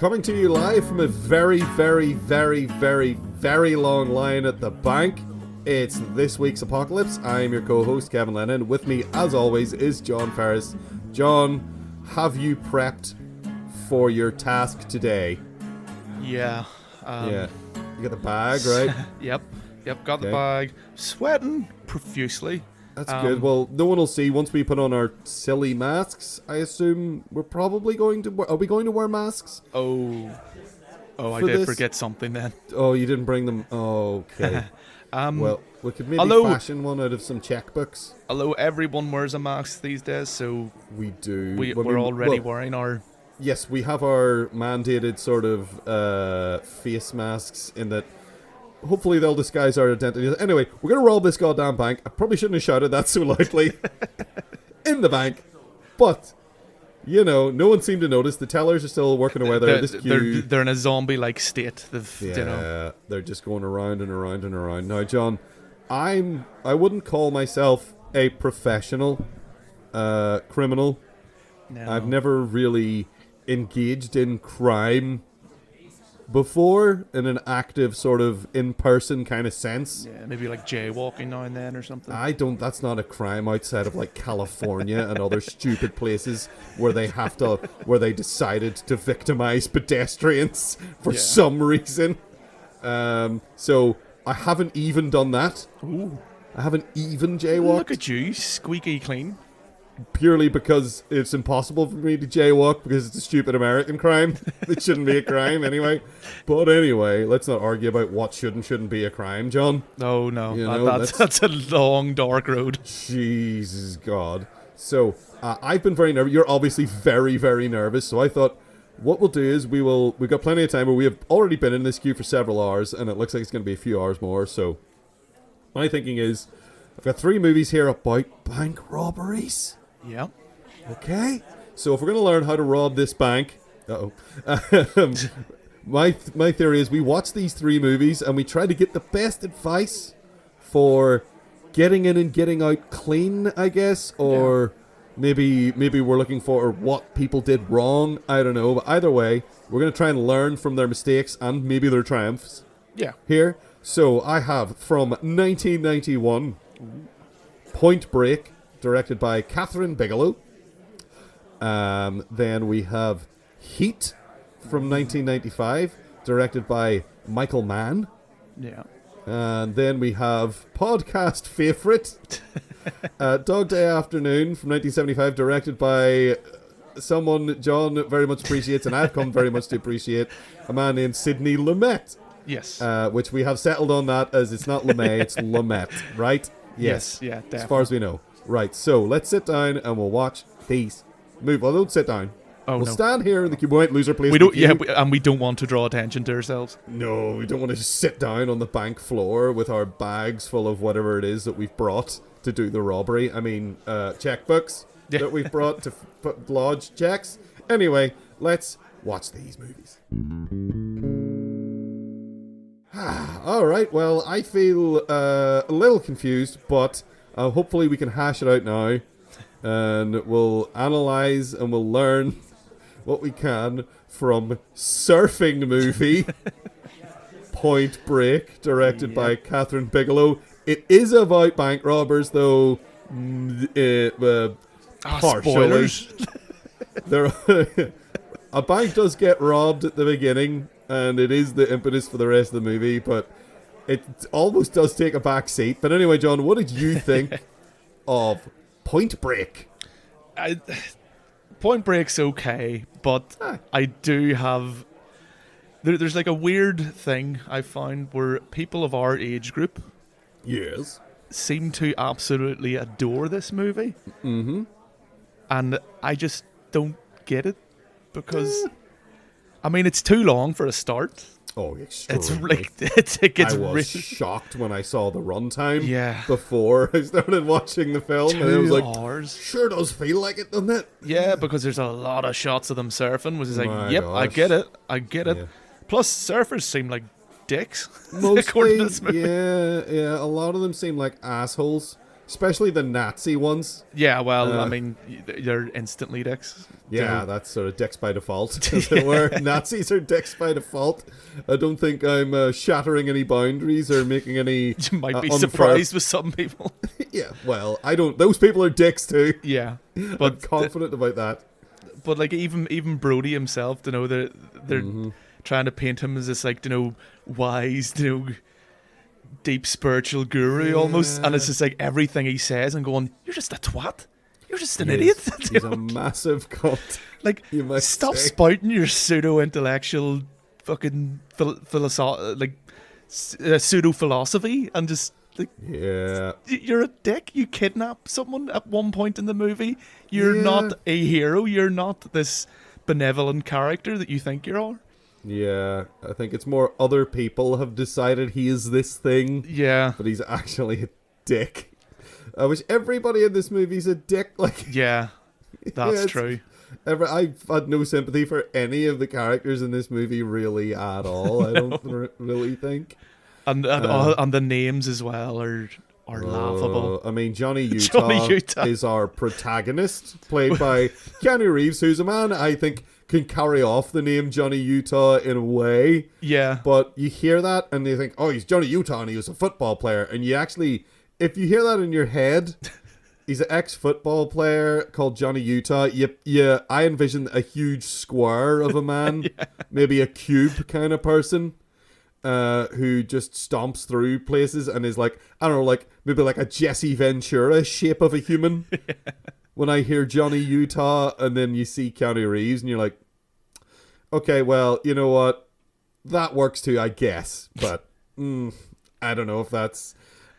Coming to you live from a very, very, very, very, very long line at the bank. It's this week's Apocalypse. I'm your co-host, Kevin Lennon. With me, as always, is John Ferris. John, have you prepped for your task today? Yeah. You got the bag, right? Yep, got the bag. Sweating profusely. That's good. Well, no one will see once we put on our silly masks. I assume we're probably going to... Are we going to wear masks? Oh, I did forget something then. Oh, you didn't bring them? Oh, okay. Well, we could maybe fashion one out of some checkbooks. Although everyone wears a mask these days, so... We do. We're already wearing our... Yes, we have our mandated sort of face masks in that hopefully they'll disguise our identity. Anyway, we're going to rob this goddamn bank. I probably shouldn't have shouted that so loudly. In the bank. But, you know, no one seemed to notice. The tellers are still working away there. They're in a zombie-like state. They're just going around and around and around. Now, John, I wouldn't call myself a professional criminal. No. I've never really engaged in crime before in an active sort of in-person kind of sense. Yeah, maybe like jaywalking now and then or something. That's not a crime outside of like California and other stupid places where they decided to victimize pedestrians for some reason. So I haven't even done that. Ooh. I haven't even jaywalked. Look at you, squeaky clean. Purely because it's impossible for me to jaywalk because it's a stupid American crime. It shouldn't be a crime anyway. But anyway, let's not argue about what should and shouldn't be a crime, John. No. You know, that's a long, dark road. Jesus God. So, I've been very nervous. You're obviously very, very nervous. So I thought what we'll do is we've got plenty of time, but we have already been in this queue for several hours, and it looks like it's going to be a few hours more. So my thinking is I've got 3 movies here about bank robberies. Yeah. Okay. So if we're going to learn how to rob this bank... my theory is we watch these 3 movies and we try to get the best advice for getting in and getting out clean, I guess. Or maybe we're looking for what people did wrong. I don't know. But either way, we're going to try and learn from their mistakes and maybe their triumphs. Yeah. Here. So I have from 1991, Point Break, directed by Katheryn Bigelow. Then we have Heat from 1995, directed by Michael Mann. Yeah. And then we have podcast favorite, Dog Day Afternoon from 1975, directed by someone John very much appreciates, and I've come very much to appreciate, a man named Sidney Lumet. Yes. Which we have settled on that as it's not Lumet, it's Lumet, right? Yes. Yeah, definitely. As far as we know. Right, so let's sit down and we'll watch these movies. Well, don't sit down. We'll stand here in the queue. We might lose our place. We don't. Yeah, and we don't want to draw attention to ourselves. No, we don't want to just sit down on the bank floor with our bags full of whatever it is that we've brought to do the robbery. I mean, checkbooks that we've brought to lodge checks. Anyway, let's watch these movies. All right. Well, I feel a little confused, but hopefully we can hash it out now, and we'll analyze and we'll learn what we can from surfing movie Point Break, directed by Katheryn Bigelow. It is about bank robbers, though. Partially. Spoilers. A bank does get robbed at the beginning, and it is the impetus for the rest of the movie, but it almost does take a back seat. But anyway, John, what did you think of Point Break? Point Break's okay, but I do have... There's like a weird thing I found where people of our age group seem to absolutely adore this movie. Mm-hmm. And I just don't get it because... I mean, it's too long for a start. Oh, extremely. I was shocked when I saw the runtime Yeah. before I started watching the film. 2 and I was like, hours. Sure does feel like it, doesn't it? Yeah, because there's a lot of shots of them surfing, which is like, My yep, gosh. I get it. Yeah. Plus, surfers seem like dicks. Mostly, according to this movie. yeah, a lot of them seem like assholes. especially the Nazi ones. Yeah, well, I mean, they're instantly dicks. Yeah, that's sort of dicks by default, as it were. Nazis are dicks by default. I don't think I'm shattering any boundaries or making any. You might be surprised with some people. Yeah, well, I don't. Those people are dicks too. Yeah, but I'm confident about that. But like even Brody himself, they're trying to paint him as this like wise, deep spiritual guru almost, and it's just like everything he says and going, you're just a twat. You're just an idiot. He's a massive cunt. Like, stop spouting your pseudo-intellectual fucking pseudo-philosophy and just, like, you're a dick. You kidnap someone at one point in the movie. You're not a hero. You're not this benevolent character that you think you are. Yeah, I think it's more other people have decided he is this thing. Yeah. But he's actually a dick. I wish everybody in this movie's a dick. Like, yeah, that's true. I've had no sympathy for any of the characters in this movie really at all. I don't really think. And the names as well are laughable. I mean, Johnny Utah is our protagonist, played by Keanu Reeves, who's a man I think can carry off the name Johnny Utah in a way. Yeah. But you hear that and you think, oh, he's Johnny Utah and he was a football player. And you actually... If you hear that in your head, he's an ex-football player called Johnny Utah. I envision a huge square of a man, maybe a cube kind of person, who just stomps through places and is like, I don't know, like maybe like a Jesse Ventura shape of a human. When I hear Johnny Utah and then you see Keanu Reeves and you're like, okay, well, you know what? That works too, I guess. But I don't know if that's...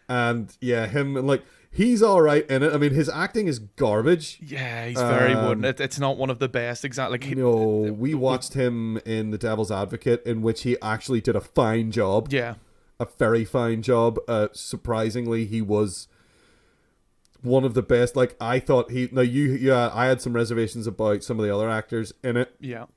And yeah, him, like, he's all right in it. I mean, his acting is garbage. Yeah, he's very wooden. It's not one of the best. Exactly. We watched him in The Devil's Advocate, in which he actually did a fine job. Yeah. A very fine job. Surprisingly, he was one of the best. Like, I thought I had some reservations about some of the other actors in it. Yeah.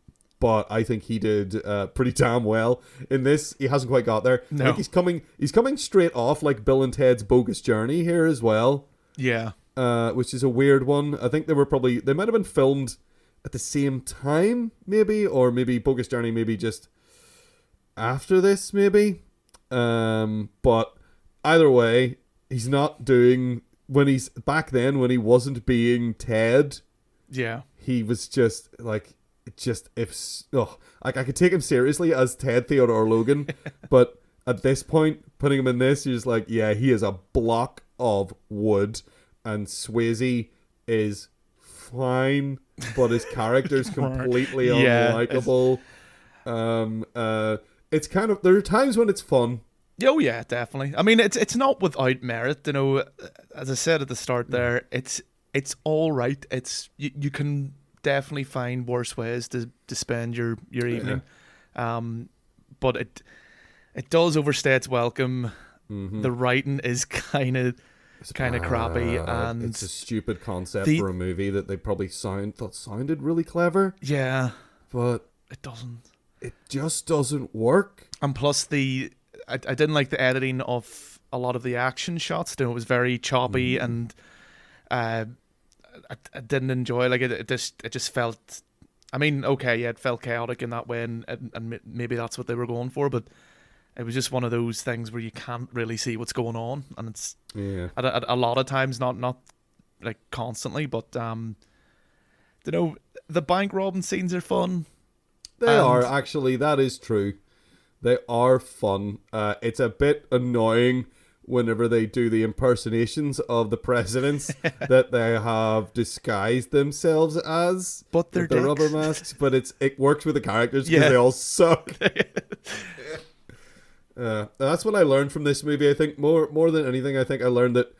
But I think he did pretty damn well in this. He hasn't quite got there. No. I think he's coming straight off like Bill and Ted's Bogus Journey here as well. Yeah. Which is a weird one. I think they might have been filmed at the same time, maybe, or maybe Bogus Journey maybe just after this, maybe. But either way, he's not doing when he wasn't being Ted. Yeah. He was just like. I could take him seriously as Ted Theodore Logan, but at this point, putting him in this, you're just like, yeah, he is a block of wood, and Swayze is fine, but his character's completely unlikable. It's kind of, there are times when it's fun. Oh yeah, definitely. I mean, it's not without merit, as I said at the start there, it's all right. It's you can definitely find worse ways to spend your evening, but it does overstay its welcome. The writing is kind of crappy, and it's a stupid concept for a movie that they probably thought sounded really clever. Yeah, but it doesn't. It just doesn't work. And plus I didn't like the editing of a lot of the action shots. It was very choppy and. I didn't enjoy it just felt. I mean, okay, yeah, it felt chaotic in that way, and maybe that's what they were going for, but it was just one of those things where you can't really see what's going on, and it's a lot of times, not like constantly, but the bank robbing scenes are fun. They are actually. That is true. They are fun. It's a bit annoying whenever they do the impersonations of the presidents that they have disguised themselves as, but they're the rubber masks, but it works with the characters because they all suck. That's what I learned from this movie. I think more than anything, I think I learned that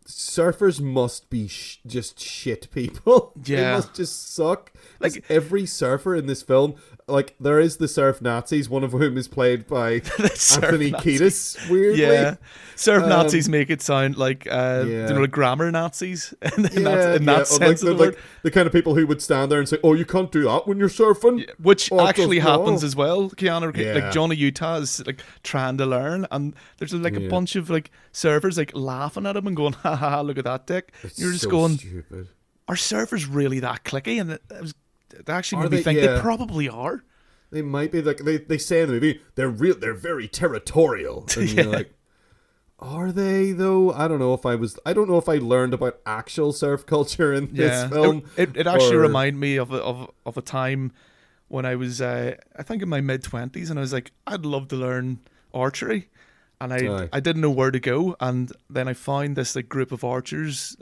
surfers must be just shit people. Yeah. They must just suck. Like every surfer in this film, like there is the surf Nazis, one of whom is played by Anthony Nazis. Kiedis. Weirdly, yeah, surf Nazis make it sound like like grammar Nazis in that sense of the word. The kind of people who would stand there and say, "Oh, you can't do that when you're surfing," which actually happens as well. Keanu, like Johnny Utah is like trying to learn, and there's like a bunch of like surfers like laughing at him and going, "Ha ha ha! Look at that dick." You're just going, stupid. Are surfers really that clicky? And it actually made me think they probably are. They might be. Like they say in the movie, they're very territorial. And you're like, are they though? I don't know if I learned about actual surf culture in this film. It actually reminded me of a time when I was I think in my mid-20s, and I was like, I'd love to learn archery, and I didn't know where to go, and then I found this like group of archers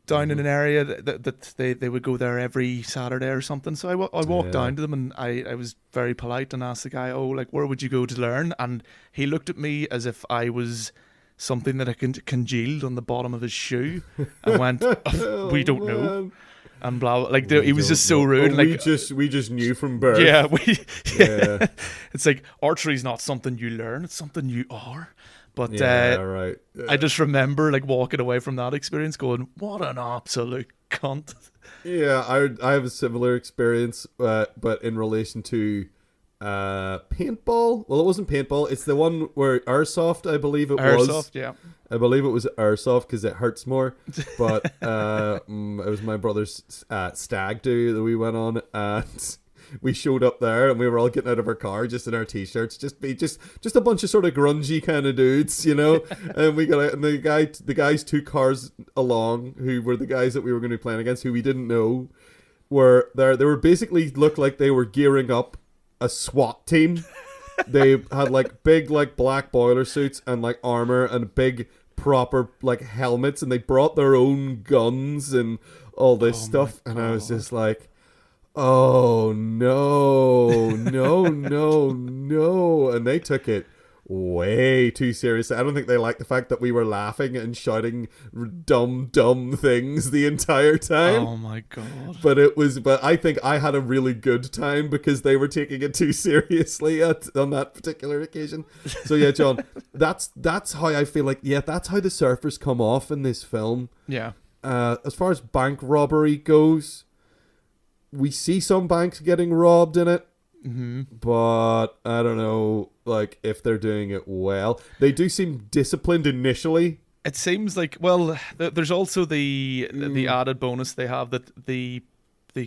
down in an area that they would go there every Saturday or something. So I walked down to them, and I was very polite and asked the guy, "Oh, like where would you go to learn?" And he looked at me as if I was something that had congealed on the bottom of his shoe, and went, "We don't know." And blah, like he was just so rude. Oh, like we just knew from birth. Yeah, it's like archery's not something you learn; it's something you are. But right. I just remember like walking away from that experience, going, "What an absolute cunt." Yeah, I have a similar experience, but in relation to paintball. Well, it wasn't paintball. It's the one where airsoft, I believe it was. Airsoft, yeah. I believe it was airsoft because it hurts more. But it was my brother's stag do that we went on, and we showed up there, and we were all getting out of our car just in our t-shirts, just a bunch of sort of grungy kind of dudes, you know. And we got out, and the guys 2 cars along, who were the guys that we were going to be playing against, who we didn't know, were there. They were basically looked like they were gearing up a SWAT team. They had like big like black boiler suits and like armor and big proper like helmets, and they brought their own guns and all this stuff. And I was just like, oh no, and they took it way too seriously. I don't think they liked the fact that we were laughing and shouting dumb things the entire time. Oh my god. But I think I had a really good time because they were taking it too seriously on that particular occasion. So yeah, John, that's how I feel like, that's how the surfers come off in this film. Yeah. As far as bank robbery goes, we see some banks getting robbed in it, but I don't know, like, if they're doing it well. They do seem disciplined initially. It seems like, well, there's also the added bonus they have that the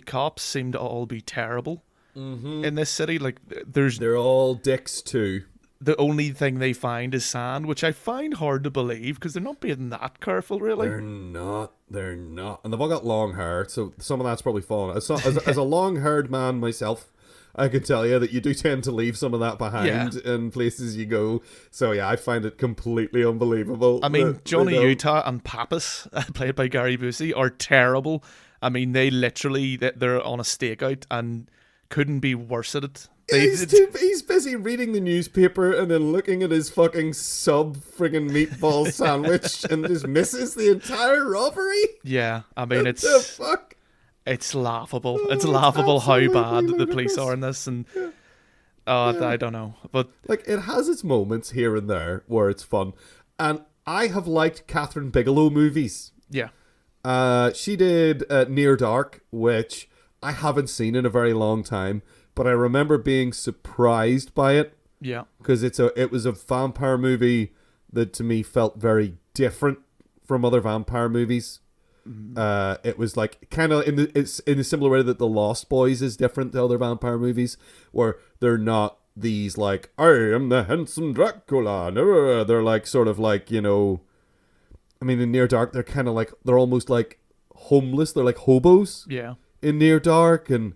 cops seem to all be terrible in this city. Like, they're all dicks too. The only thing they find is sand, which I find hard to believe because they're not being that careful, really. They're not. And they've all got long hair, so some of that's probably fallen. As a long-haired man myself, I can tell you that you do tend to leave some of that behind in places you go. So yeah, I find it completely unbelievable. I mean, Johnny Utah and Pappas, played by Gary Busey, are terrible. I mean, they're on a stakeout and couldn't be worse at it. He's busy reading the newspaper and then looking at his fucking friggin' meatball sandwich and just misses the entire robbery. Yeah, I mean, what the fuck? It's laughable. It's laughable how bad the police are in this, and I don't know, but like it has its moments here and there where it's fun, and I have liked Katheryn Bigelow movies. Yeah, she did Near Dark, which I haven't seen in a very long time. But I remember being surprised by it. Yeah. Because it was a vampire movie that to me felt very different from other vampire movies. It was like kind of in a similar way that The Lost Boys is different to other vampire movies, where they're not these like, I am the handsome Dracula. No, they're like sort of like, you know, I mean, in Near Dark, they're kind of like, they're almost like homeless. They're like hobos. Yeah. In Near Dark, and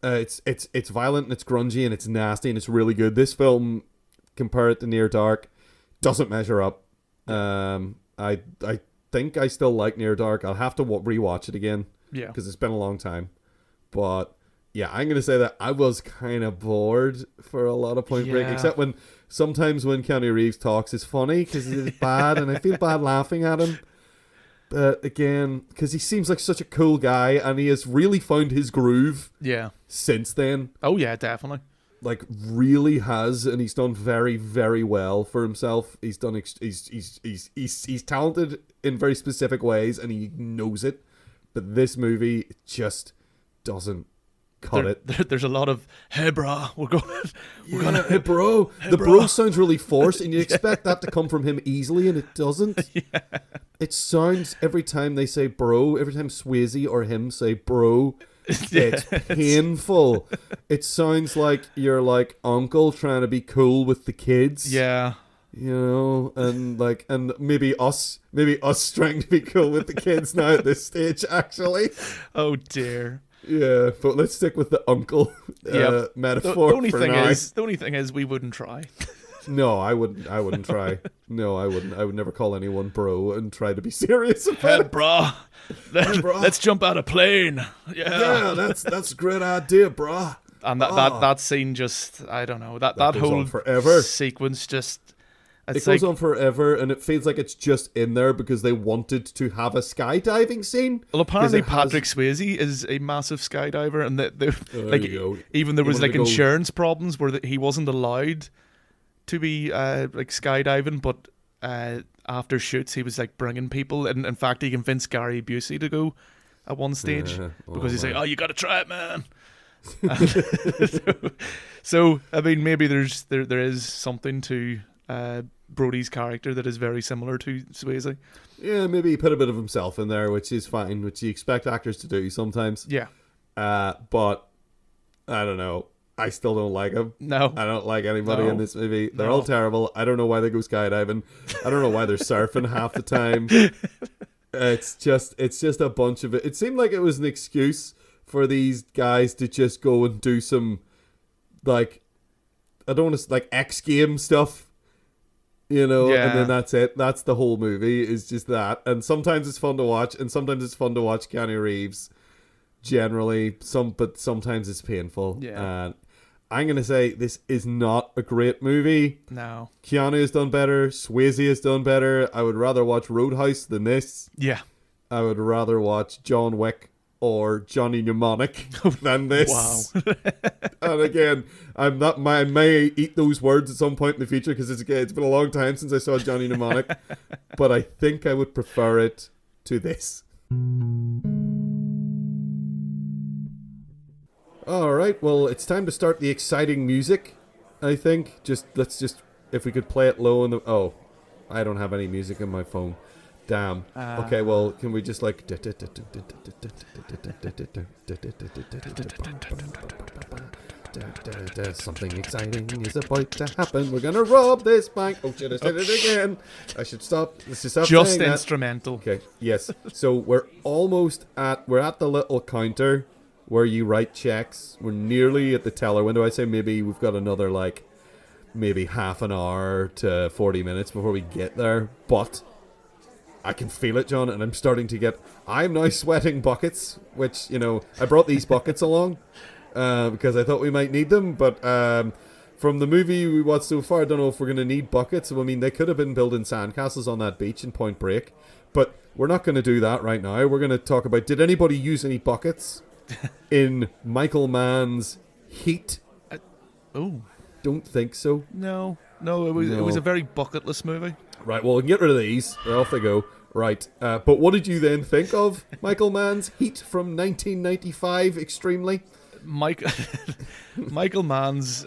it's violent and it's grungy and it's nasty and it's really good. This film, compared to Near Dark, doesn't measure up. I think I still like Near Dark. I'll have to rewatch it again. Yeah, because it's been a long time. But yeah, I'm gonna say that I was kind of bored for a lot of Point Break, except sometimes when Keanu Reeves talks, it's funny because it's bad and I feel bad laughing at him. again, because he seems like such a cool guy, and he has really found his groove. Yeah. Since then. Oh yeah, definitely. Like really has, and he's done very, very well for himself. He's done. He's talented in very specific ways, and he knows it. But this movie just doesn't cut it. There's a lot of hey bro, we're gonna hey bro. The bro sounds really forced, and you expect that to come from him easily, and it doesn't. Yeah. It sounds every time they say bro, every time Swayze or him say bro. It's painful. It sounds like you're like uncle trying to be cool with the kids. Yeah. You know, and maybe us trying to be cool with the kids now at this stage, actually. Oh dear. Yeah, but let's stick with the uncle metaphor. The only thing is we wouldn't try. No, I wouldn't try. No, I wouldn't. I would never call anyone bro and try to be serious about it. Brah. Let's jump out a plane. Yeah, that's a great idea, brah. And that scene just, I don't know, that whole forever. sequence just... It goes on forever, and it feels like it's just in there because they wanted to have a skydiving scene. Well, apparently Patrick Swayze is a massive skydiver, and even there was like insurance problems where he wasn't allowed to be like skydiving, but after shoots he was like bringing people, and in fact he convinced Gary Busey to go at one stage because he's like, oh, you got to try it, man. so I mean, maybe there is something to Brody's character that is very similar to Swayze. Yeah, maybe he put a bit of himself in there, which is fine, which you expect actors to do sometimes. Yeah. But I don't know. I still don't like him. No. I don't like anybody in this movie. They're all terrible. I don't know why they go skydiving. I don't know why they're surfing half the time. It's just a bunch of it. It seemed like it was an excuse for these guys to just go and do some, like, I don't want to, like, X game stuff. You know, and then that's it. That's the whole movie, is just that. And sometimes it's fun to watch, and sometimes it's fun to watch Keanu Reeves. Generally, but sometimes it's painful. Yeah. And I'm going to say this is not a great movie. No. Keanu has done better. Swayze has done better. I would rather watch Roadhouse than this. Yeah. I would rather watch John Wick or Johnny Mnemonic than this. Wow. And again, I may eat those words at some point in the future because it's been a long time since I saw Johnny Mnemonic, but I think I would prefer it to this. All right, well, it's time to start the exciting music. I think let's if we could play it low I don't have any music on my phone. Damn. Okay, well, can we just like... Something exciting is about to happen. We're going to rob this bank. Oh, shit, I said it again. I should stop. Let's just stop just saying instrumental. That. Okay, yes. So we're at the little counter where you write checks. We're nearly at the teller window. I'd say maybe we've got another, like, maybe half an hour to 40 minutes before we get there. But... I can feel it, John, and I'm now sweating buckets, which, you know, I brought these buckets along because I thought we might need them, but from the movie we watched so far, I don't know if we're going to need buckets. I mean, they could have been building sandcastles on that beach in Point Break, but we're not going to do that right now. We're going to talk about, did anybody use any buckets in Michael Mann's Heat? Don't think so. No, it was a very bucketless movie. Right, well, we can get rid of these. Off they go. Right, but what did you then think of Michael Mann's Heat from 1995, extremely? Michael Mann's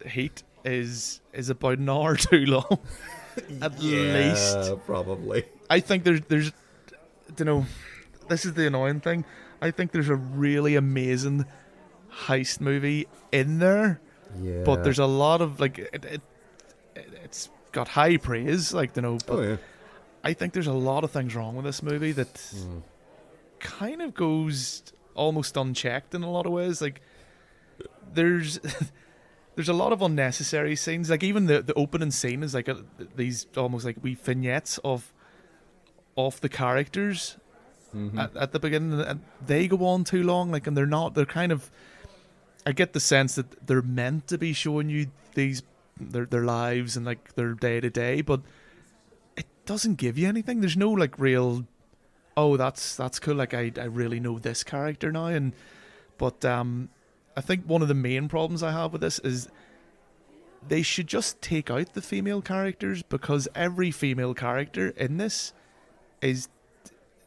Heat is about an hour too long, at least. Probably. I think there's, you know, this is the annoying thing. I think there's a really amazing heist movie in there, but there's a lot of, like, it's got high praise, like, you know, but I think there's a lot of things wrong with this movie that kind of goes almost unchecked in a lot of ways. Like, there's a lot of unnecessary scenes. Like, even the opening scene is like these almost like wee vignettes of the characters at the beginning, and they go on too long. Like, and they're kind of, I get the sense that they're meant to be showing you their lives and like their day to day, but it doesn't give you anything. There's no like real oh, that's cool. Like I really know this character now, but I think one of the main problems I have with this is they should just take out the female characters, because every female character in this is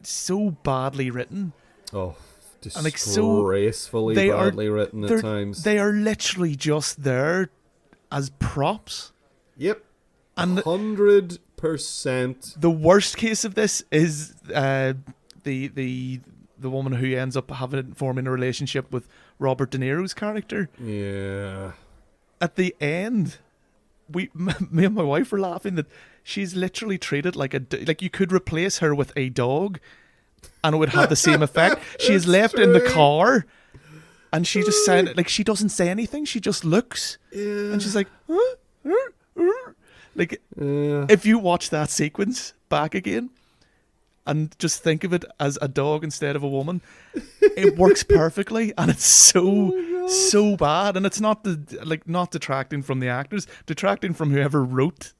so badly written. Oh, disgracefully badly written at times. They are literally just there as props. Yep. And 100%. The worst case of this is the woman who ends up forming a relationship with Robert De Niro's character. Yeah. At the end, me and my wife were laughing that she's literally treated like like you could replace her with a dog, and it would have the same effect. She is left in the car, and she just said, like, she doesn't say anything. She just looks, and she's like, like, if you watch that sequence back again, and just think of it as a dog instead of a woman, it works perfectly, and it's so bad, and it's not not detracting from the actors, detracting from whoever wrote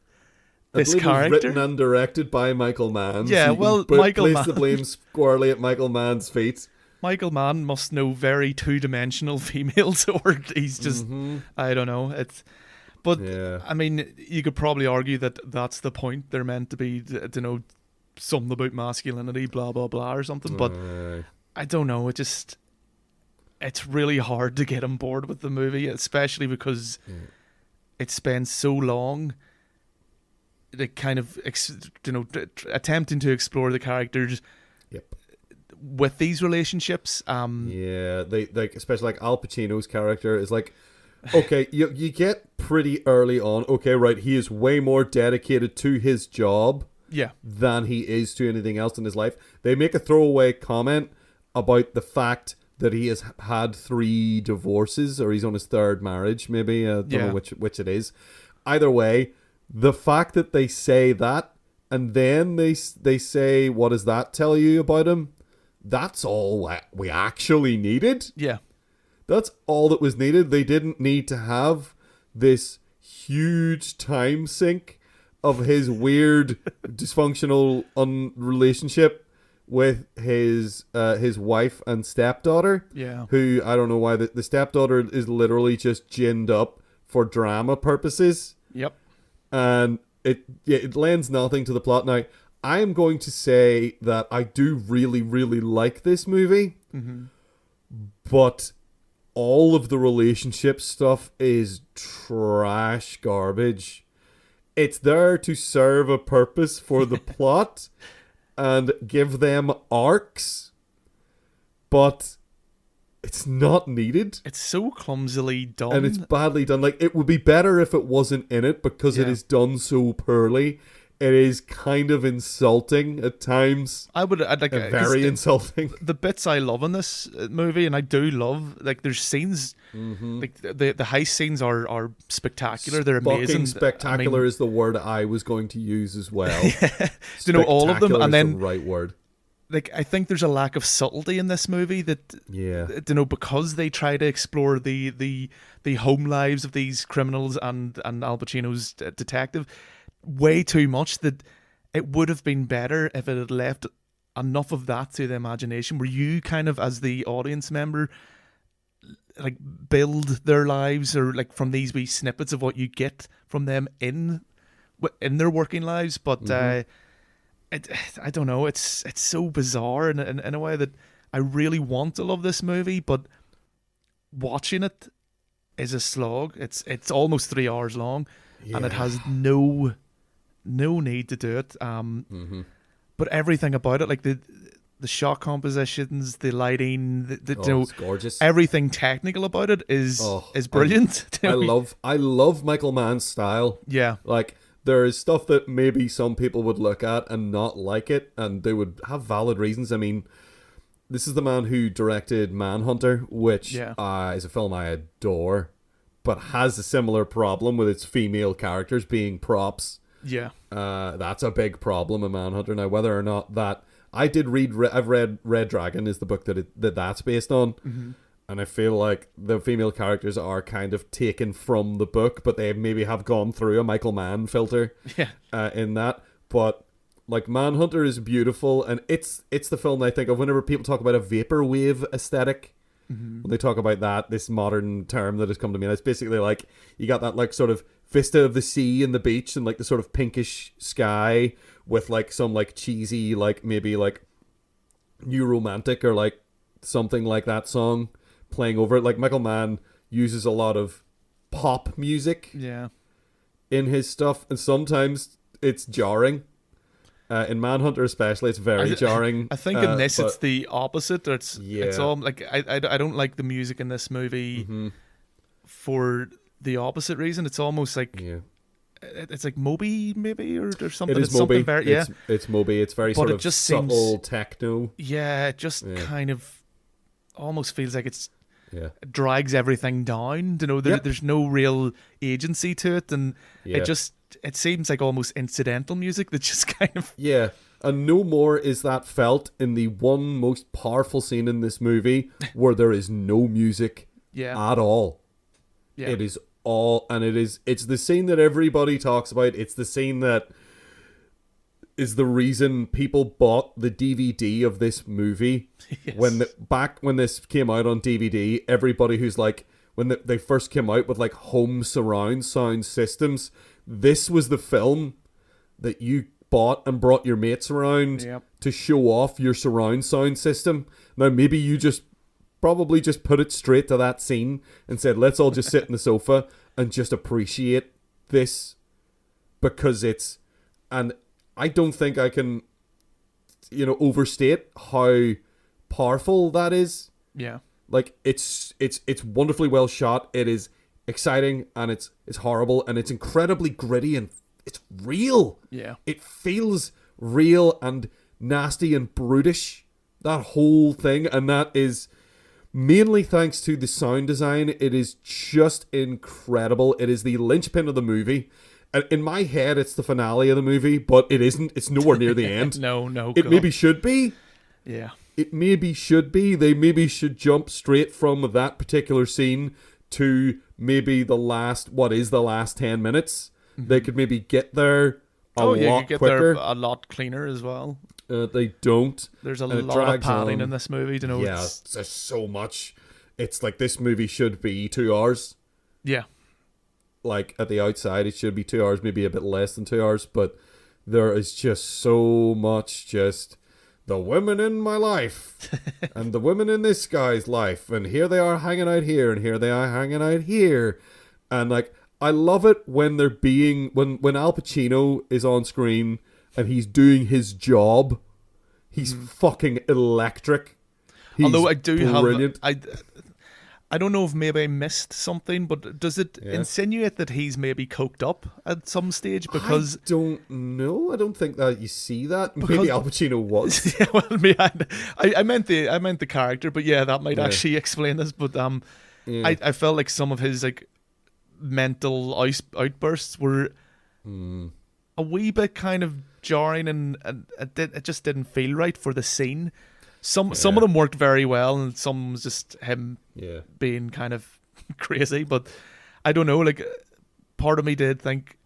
this character. It was written and directed by Michael Mann. Yeah, so well, Michael Mann. Place the blame squarely at Michael Mann's feet. Michael Mann must know very two-dimensional females, or he's just, I don't know. But yeah. I mean, you could probably argue that that's the point. They're meant to be, to know something about masculinity, blah blah blah, or something. But I don't know. It's really hard to get on board with the movie, especially because it spends so long, like, kind of attempting to explore the characters. Yep. With these relationships. Yeah, they like, especially like Al Pacino's character is like, okay, you get pretty early on, okay, right, he is way more dedicated to his job than he is to anything else in his life. They make a throwaway comment about the fact that he has had 3 divorces, or he's on his 3rd marriage, maybe. I don't know which it is. Either way, the fact that they say that, and then they say, what does that tell you about him? That's all we actually needed. Yeah. That's all that was needed. They didn't need to have this huge time sink of his weird dysfunctional relationship with his wife and stepdaughter. Yeah. Who, I don't know why, the stepdaughter is literally just ginned up for drama purposes. Yep. And it lends nothing to the plot. Now, I am going to say that I do really, really like this movie, but all of the relationship stuff is trash garbage. It's there to serve a purpose for the plot and give them arcs, but it's not needed. It's so clumsily done. And it's badly done. Like, it would be better if it wasn't in it, because it is done so poorly. It is kind of insulting at times. I'd like very insulting. The bits I love in this movie, and I do love, like, there's scenes, like the heist scenes are spectacular. They're amazing. Spectacular is the word I was going to use as well. All of them, and then the right word. Like, I think there's a lack of subtlety in this movie that, because they try to explore the home lives of these criminals and Al Pacino's detective way too much, that it would have been better if it had left enough of that to the imagination, where you kind of, as the audience member, like, build their lives, or like from these wee snippets of what you get from them in their working lives. But I don't know, it's so bizarre in a way that I really want to love this movie, but watching it is a slog. It's almost 3 hours long, and it has no need to do it. But everything about it, like the shot compositions, the lighting, it's gorgeous. Everything technical about it is brilliant. I love Michael Mann's style. Yeah, like, there is stuff that maybe some people would look at and not like it, and they would have valid reasons. I mean, this is the man who directed Manhunter, which is a film I adore, but has a similar problem with its female characters being props. Yeah. That's a big problem in Manhunter. Now, whether or not that... I've read Red Dragon is the book that's based on. And I feel like the female characters are kind of taken from the book, but they maybe have gone through a Michael Mann filter in that. But Like, Manhunter is beautiful, and it's the film I think of whenever people talk about a vaporwave aesthetic. When they talk about that, this modern term that has come to me, and it's basically like you got that like sort of vista of the sea and the beach and like the sort of pinkish sky with like some like cheesy like maybe like New Romantic or like something like that song playing over it. Like Michael Mann uses a lot of pop music in his stuff, and sometimes it's jarring. In Manhunter especially, it's very jarring. I think in this it's the opposite. It's all like I don't like the music in this movie for the opposite reason. It's almost like it's like Moby maybe or something. It is it's Moby. Something very, it's Moby. It's very sort of just subtle techno. Yeah, it just kind of almost feels like it drags everything down. You know, there's no real agency to it, and it seems like almost incidental music that just kind of... Yeah, and no more is that felt in the one most powerful scene in this movie where there is no music at all. Yeah. It is all... And it's the scene that everybody talks about. It's the scene that is the reason people bought the DVD of this movie. Yes. Back when this came out on DVD, everybody who's like... When they first came out with like home surround sound systems... This was the film that you bought and brought your mates around to show off your surround sound system. Now, maybe you probably just put it straight to that scene and said, let's all just sit in the sofa and just appreciate this because it's... And I don't think I can, overstate how powerful that is. Yeah. Like, it's wonderfully well shot. It is... exciting, and it's horrible, and it's incredibly gritty, and it's real. Yeah. It feels real and nasty and brutish, that whole thing, and that is mainly thanks to the sound design. It is just incredible. It is the linchpin of the movie. And in my head, it's the finale of the movie, but it isn't. It's nowhere near the end. No. It maybe should be. Yeah. It maybe should be. They maybe should jump straight from that particular scene to maybe the last 10 minutes. They could maybe get there a lot quicker. There a lot cleaner as well. They don't. There's a lot of padding in this movie. There's so much. It's like this movie should be 2 hours. Yeah. Like at the outside, it should be 2 hours, maybe a bit less than 2 hours, but there is just so much just... The women in my life and the women in this guy's life, and here they are hanging out here and here they are hanging out here, and like I love it when they're being when Al Pacino is on screen and he's doing his job. He's fucking electric. Although I do brilliant. I don't know if maybe I missed something, but does it insinuate that he's maybe coked up at some stage? Because I don't know. I don't think that you see that. Maybe Al Pacino was. Yeah, well, I meant the character, but yeah, that might actually explain this. But I felt like some of his like mental outbursts were a wee bit kind of jarring, and it just didn't feel right for the scene. Some of them worked very well, and some was just him being kind of crazy. But I don't know. Like, part of me did think,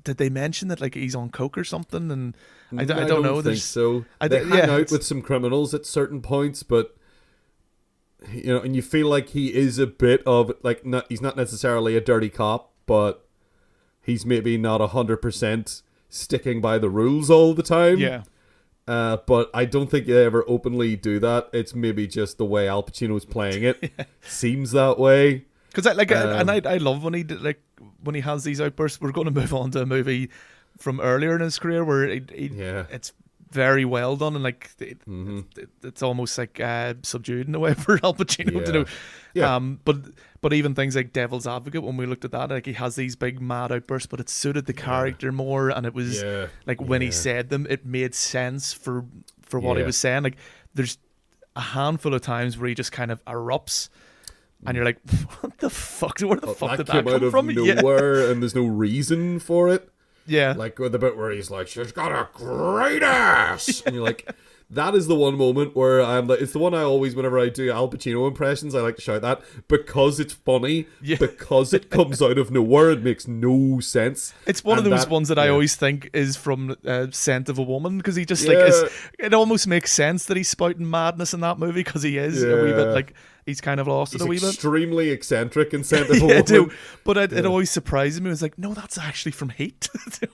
did they mention that like he's on coke or something? And I don't know. Think so. They hang out with some criminals at certain points, but and you feel like he is a bit of like he's not necessarily a dirty cop, but he's maybe not 100% sticking by the rules all the time. Yeah. But I don't think they ever openly do that. It's maybe just the way Al Pacino's playing it seems that way. Because I love when he has these outbursts. We're going to move on to a movie from earlier in his career where it's very well done, and like it's almost like subdued in a way for Al Pacino to do. Yeah. But even things like Devil's Advocate, when we looked at that, like he has these big mad outbursts, but it suited the character more, and it was when he said them, it made sense for what he was saying. Like there's a handful of times where he just kind of erupts, and you're like, what the fuck? Where the fuck did that come out of from? Nowhere, and there's no reason for it. Yeah. Like the bit where he's like, she's got a great ass. And you're like, that is the one moment where I'm like, it's the one I always, whenever I do Al Pacino impressions, I like to shout that because it's funny, because it comes out of nowhere, it makes no sense. It's one of those ones that I always think is from Scent of a Woman, because he just it almost makes sense that he's spouting madness in that movie, because he is a wee bit like, he's kind of lost it a wee bit. Extremely eccentric in Scent of a Woman. But it always surprises me. It was like, no, that's actually from Heat.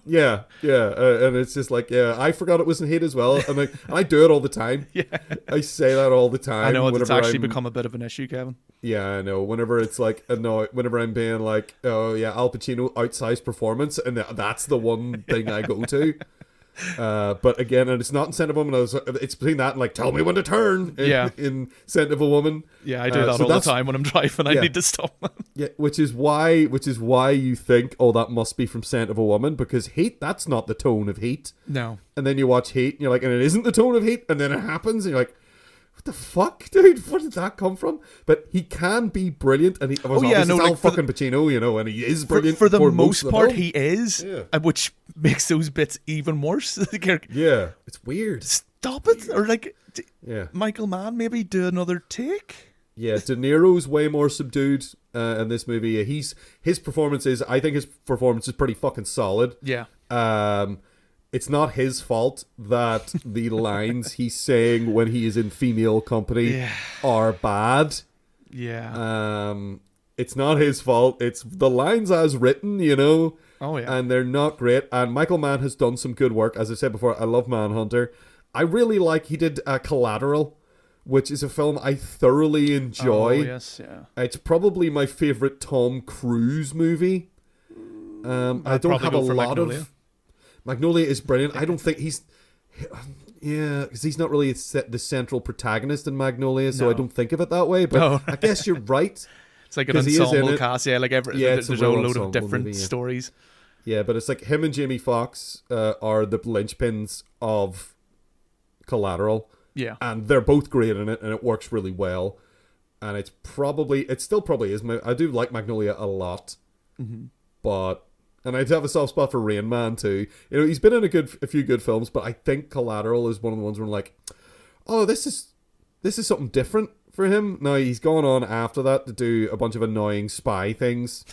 and it's just like, I forgot it was in Heat as well, and I do it all the time. I say that all the time. I know, it's actually become a bit of an issue, Kevin. Yeah, I know. Whenever it's like, whenever I'm being like, oh yeah, Al Pacino outsized performance, and that's the one thing I go to. But again, and it's not in Scent of a Woman. It's between that and like, Tell Me When to Turn in Scent of a Woman. Yeah, I do that all the time when I'm driving. I need to stop. Which is why you think, oh, that must be from Scent of a Woman, because Heat, that's not the tone of Heat. No. And then you watch Heat and you're like, and it isn't the tone of Heat, and then it happens and you're like, what the fuck, dude? Where did that come from? But he can be brilliant, and Al fucking Pacino, and he is brilliant for the most part. He is, which makes those bits even worse. Yeah, it's weird. Stop it, or like, Michael Mann, maybe do another take. Yeah, De Niro's way more subdued in this movie. His performance is pretty fucking solid. Yeah. It's not his fault that the lines he's saying when he is in female company are bad. Yeah. It's not his fault. It's the lines as written, Oh, yeah. And they're not great. And Michael Mann has done some good work. As I said before, I love Manhunter. I really like, he did Collateral, which is a film I thoroughly enjoy. Oh, yes, yeah. It's probably my favorite Tom Cruise movie. I don't have a lot of... Magnolia is brilliant. I don't think he's... Yeah, because he's not really the central protagonist in Magnolia, so I don't think of it that way, but I guess you're right. It's like an ensemble cast, there's a whole load of different movie, stories. Yeah, but it's like him and Jamie Foxx are the linchpins of Collateral. Yeah. And they're both great in it, and it works really well. And it still probably is. I do like Magnolia a lot. Mm-hmm. But... And I do have a soft spot for Rain Man too. He's been in a few good films, but I think Collateral is one of the ones where I'm like, oh, this is something different for him. Now he's gone on after that to do a bunch of annoying spy things,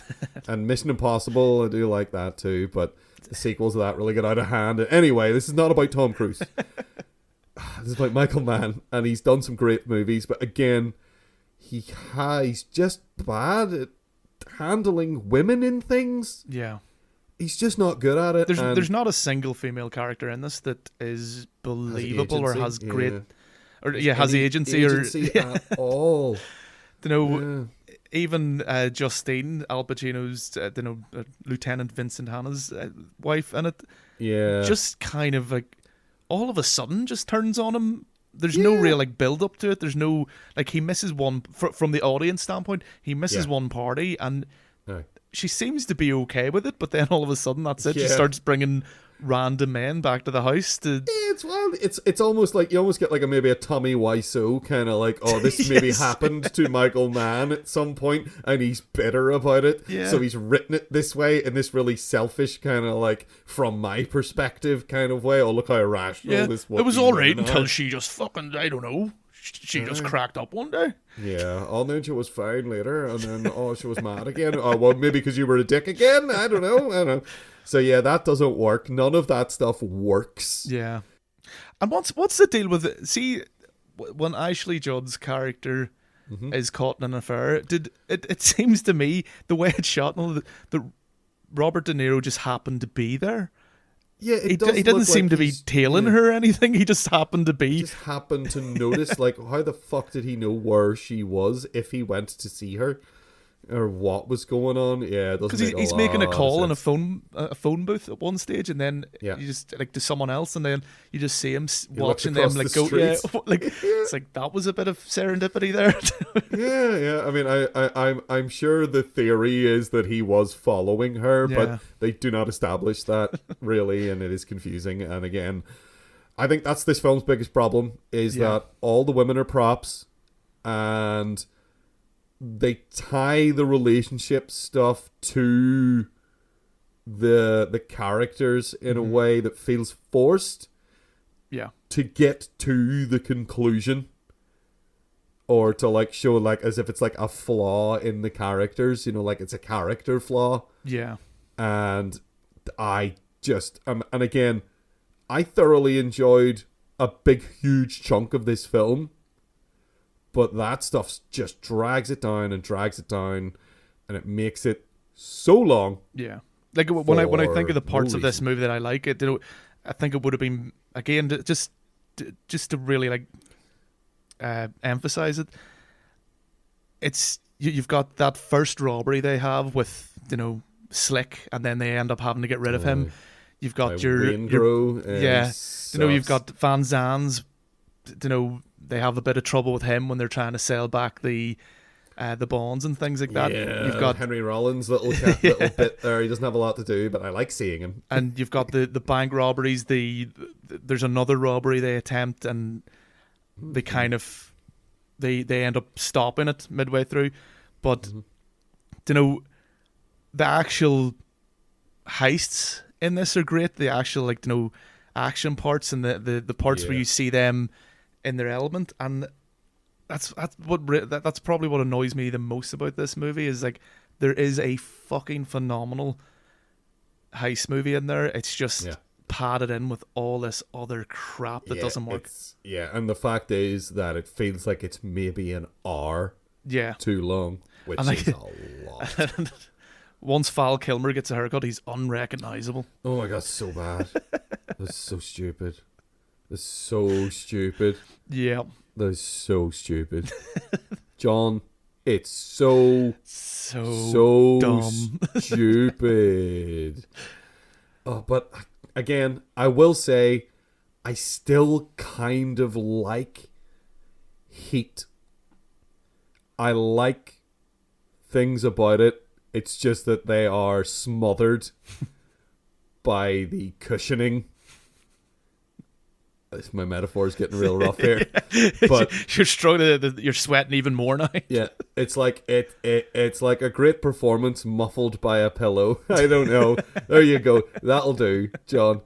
and Mission Impossible, I do like that too. But the sequels of that really got out of hand. Anyway, this is not about Tom Cruise. This is about Michael Mann, and he's done some great movies, but again, he's just bad at handling women in things. Yeah. He's just not good at it. There's not a single female character in this that is believable or has great, has agency at all. Even Justine, Al Pacino's, Lieutenant Vincent Hanna's wife in it. Yeah. Just kind of like, all of a sudden, just turns on him. There's no real build up to it. There's no he misses one from the audience standpoint. He misses one party and. She seems to be okay with it, but then all of a sudden that's it. She starts bringing random men back to the house to... Yeah, it's wild. It's almost like you almost get like maybe a Tommy Wiseau kind of like, oh, this maybe happened to Michael Mann at some point and he's bitter about it. Yeah. So he's written it this way in this really selfish kind of like, from my perspective kind of way. Oh, look how irrational this was. It was all right until she just fucking, I don't know, she just cracked up one day. Yeah, and then she was fine later, and then, she was mad again. Oh, well, maybe because you were a dick again? I don't know. So yeah, that doesn't work. None of that stuff works. Yeah. And what's the deal with it? See, when Ashley Judd's character is caught in an affair, it seems to me, the way it's shot, the Robert De Niro just happened to be there. Yeah, he didn't seem to be tailing her or anything. He just happened to be. He just happened to notice, like, how the fuck did he know where she was if he went to see her? Or what was going on? Yeah, it doesn't. Because he's making a call in a phone booth at one stage, and then you just to someone else, and then you just see him watching them go. Yeah, it's like that was a bit of serendipity there. yeah. I mean, I'm sure the theory is that he was following her, but they do not establish that really, and it is confusing. And again, I think that's this film's biggest problem is that all the women are props, and they tie the relationship stuff to the characters in a way that feels forced. Yeah. to get to the conclusion, or to like show like as if it's like a flaw in the characters, like it's a character flaw. Yeah. And I just and again, I thoroughly enjoyed a big huge chunk of this film, but that stuff just drags it down, and it makes it so long. Yeah. Like when I think of the parts of this movie that I like, I think it would have been, again, just to really like emphasize it. It's you've got that first robbery they have with Slick, and then they end up having to get rid of him. You've got your yeah, you've got Van Zandt. They have a bit of trouble with him when they're trying to sell back the bonds and things like that. Yeah, you've got Henry Rollins' little bit there. He doesn't have a lot to do, but I like seeing him. And you've got the bank robberies. There's another robbery they attempt, and they kind of they end up stopping it midway through. But the actual heists in this are great. The actual action parts and the parts where you see them in their element, and that's probably what annoys me the most about this movie is like there is a fucking phenomenal heist movie in there. It's just padded in with all this other crap that doesn't work. And the fact is that it feels like it's maybe an hour too long, which is a lot. Once Val Kilmer gets a haircut, he's unrecognizable. Oh my god, so bad. That's so stupid. That's so stupid. Yeah. That is so stupid. John, it's so dumb. Stupid. Oh, but again, I will say I still kind of like Heat. I like things about it. It's just that they are smothered by the cushioning. My metaphor is getting real rough here, but you're struggling. You're sweating even more now. Yeah, it's like it's like a great performance muffled by a pillow. I don't know. There you go. That'll do, John.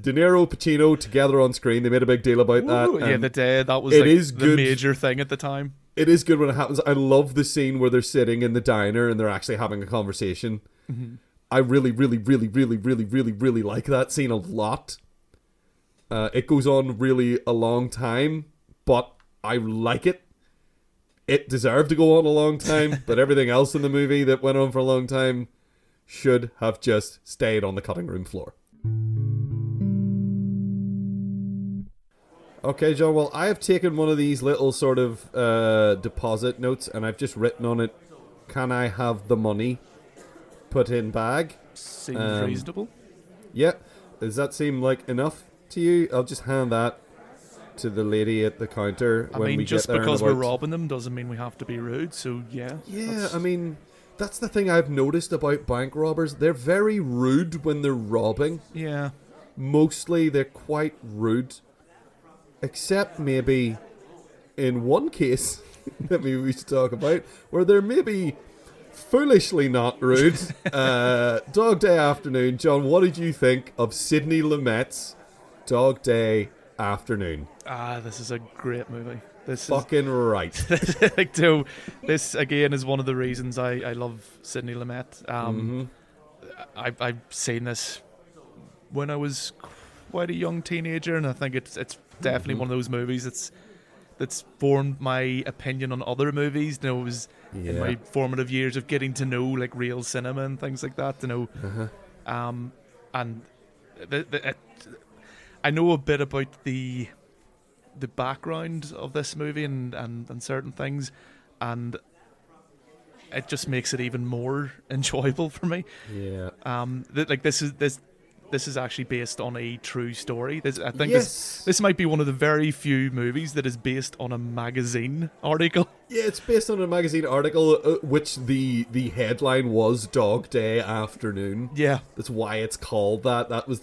De Niro, Pacino together on screen. They made a big deal about that. Yeah, that was the major thing at the time. It is good when it happens. I love the scene where they're sitting in the diner and they're actually having a conversation. Mm-hmm. I really, really, really, really, really, really, really like that scene a lot. It goes on really a long time, but I like it. It deserved to go on a long time, but everything else in the movie that went on for a long time should have just stayed on the cutting room floor. Okay, John, well, I have taken one of these little sort of deposit notes and I've just written on it, can I have the money put in bag? Seems reasonable. Yeah. Does that seem like enough to you? I'll just hand that to the lady at the counter when we just get there. Because we're robbing them doesn't mean we have to be rude, so yeah. Yeah, I mean, that's the thing I've noticed about bank robbers. They're very rude when they're robbing. Yeah. Mostly they're quite rude. Except maybe in one case that maybe we should talk about, where they're maybe foolishly not rude. Dog Day Afternoon. John, what did you think of Sidney Lumet's Dog Day Afternoon? This is a great movie. This right. This again is one of the reasons I love Sidney Lumet. I've seen this when I was quite a young teenager, and I think it's definitely one of those movies that's formed my opinion on other movies. It was in my formative years of getting to know like real cinema and things like that. And I know a bit about the background of this movie and certain things, and it just makes it even more enjoyable for me. Yeah. This is actually based on a true story. I think this might be one of the very few movies that is based on a magazine article. Yeah, it's based on a magazine article, which the headline was Dog Day Afternoon. Yeah, that's why it's called that. That was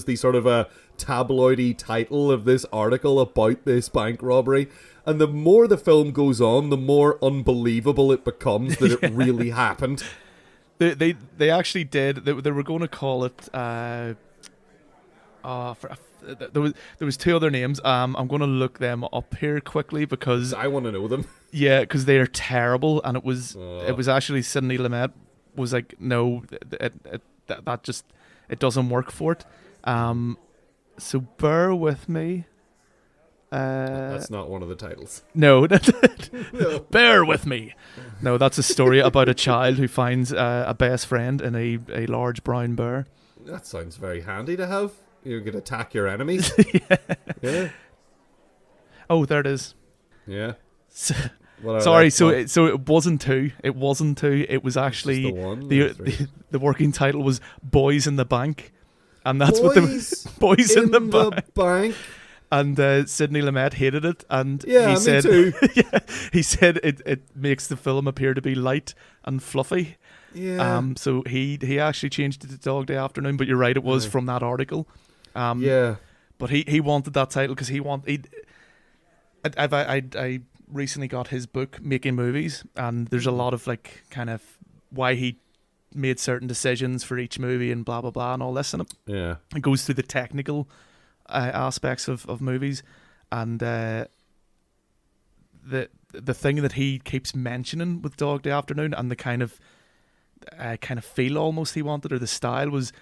the sort of a tabloidy title of this article about this bank robbery. And the more the film goes on, the more unbelievable it becomes that it really happened. They actually did. They were going to call it there was two other names. I'm going to look them up here quickly because I want to know them. Yeah, because they are terrible, and it was actually Sidney Lumet was like, no, that just it doesn't work for it. So bear with me. That's not one of the titles. No, No. Bear with me. No, that's a story about a child who finds a best friend in a large brown bear. That sounds very handy to have. You can attack your enemies. Yeah. Oh, there it is. Yeah. Sorry, so it wasn't two. It wasn't two. It was actually the working title was Boys in the Bank, and that's what the Boys in the Bank. And Sidney Lumet hated it, and he said, me too. He said it makes the film appear to be light and fluffy. Yeah. So he actually changed it to Dog Day Afternoon, but you're right, it was from that article. Yeah. But he wanted that title because I recently got his book Making Movies, and there's a lot of like kind of why he made certain decisions for each movie and blah blah blah and all this, and it goes through the technical aspects of movies, and the thing that he keeps mentioning with Dog Day Afternoon and the kind of feel almost he wanted, or the style, was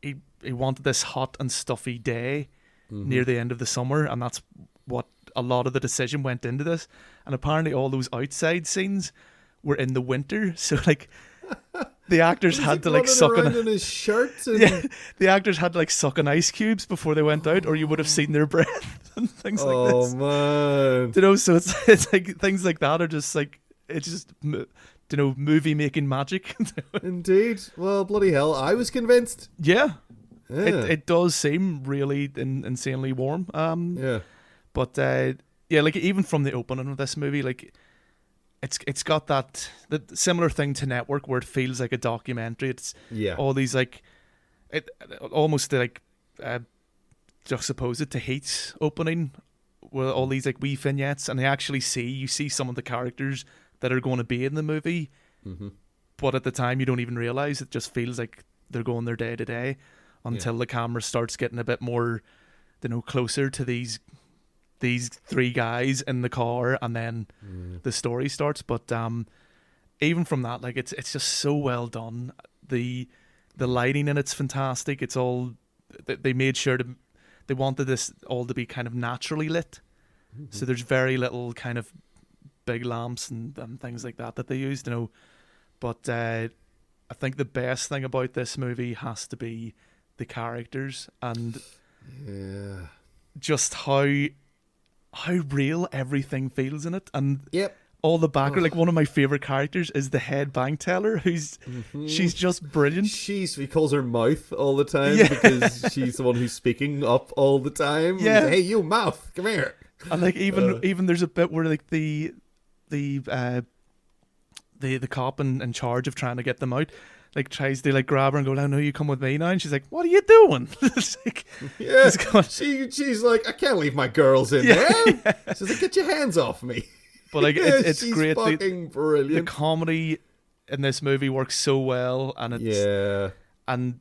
he wanted this hot and stuffy day near the end of the summer, and that's what a lot of the decision went into this. And apparently all those outside scenes were in the winter, so like the actors had to like suck on his shirt. The actors had to like suck on ice cubes before they went out, or you would have seen their breath and things like this. Oh man! You know, so it's like things like that are just like, it's just, you know, movie making magic. Indeed. Well, bloody hell, I was convinced. Yeah. It does seem really insanely warm. But like even from the opening of this movie, like it's got that similar thing to Network where it feels like a documentary. It's all these like it almost like juxtapose it to Heat's opening with all these like wee vignettes, and you see some of the characters that are going to be in the movie, but at the time you don't even realize. It just feels like they're going their day to day until the camera starts getting a bit more, you know, closer to these three guys in the car, and then the story starts. But even from that, like it's just so well done. The lighting in it's fantastic. It's all they made sure they wanted this all to be kind of naturally lit. So there's very little kind of big lamps and things like that they used, you know. But I think the best thing about this movie has to be the characters and just how real everything feels in it, and all the background. Like one of my favorite characters is the head bank teller, who's she's just brilliant. He calls her mouth all the time because she's the one who's speaking up all the time. Yeah. Hey, you mouth, come here. And like even there's a bit where like the cop in charge of trying to get them out, like tries to like grab her and go, "Oh no, you come with me now." And she's like, "What are you doing?" It's like, she's like, "I can't leave my girls in there." She's like, "Get your hands off me." But like it's she's great. Fucking brilliant. The comedy in this movie works so well, and it's and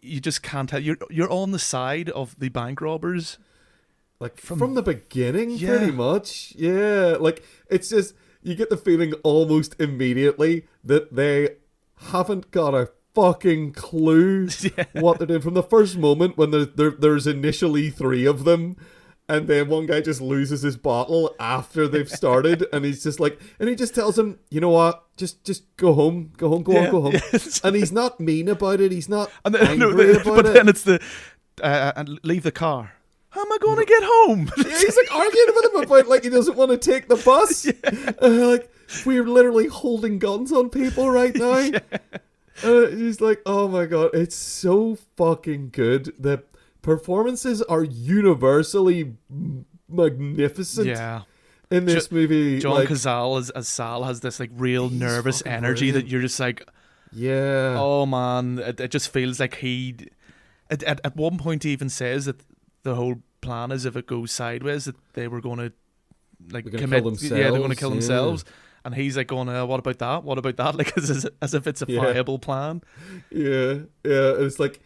you just can't tell. You're on the side of the bank robbers, like from the beginning, pretty much. Yeah, like it's just you get the feeling almost immediately that they haven't got a fucking clue what they're doing from the first moment when there's initially three of them, and then one guy just loses his bottle after they've started, and he's just like, and he just tells him, "You know what? Just go home, go home." And he's not mean about it. He's not angry about it. But then it's the leave the car. How am I going to get home? He's like arguing with him about like he doesn't want to take the bus. Like, we're literally holding guns on people right now. He's like, oh my god, it's so fucking good. The performances are universally magnificent. In this movie, John Cazale as Sal has this like real nervous energy that you're just like, oh man, it just feels like he. At one point, he even says that the whole plan is if it goes sideways that they were going to like commit. They're going to kill themselves. And he's like going, what about that? What about that? Like as if it's a viable plan. Yeah. It's like,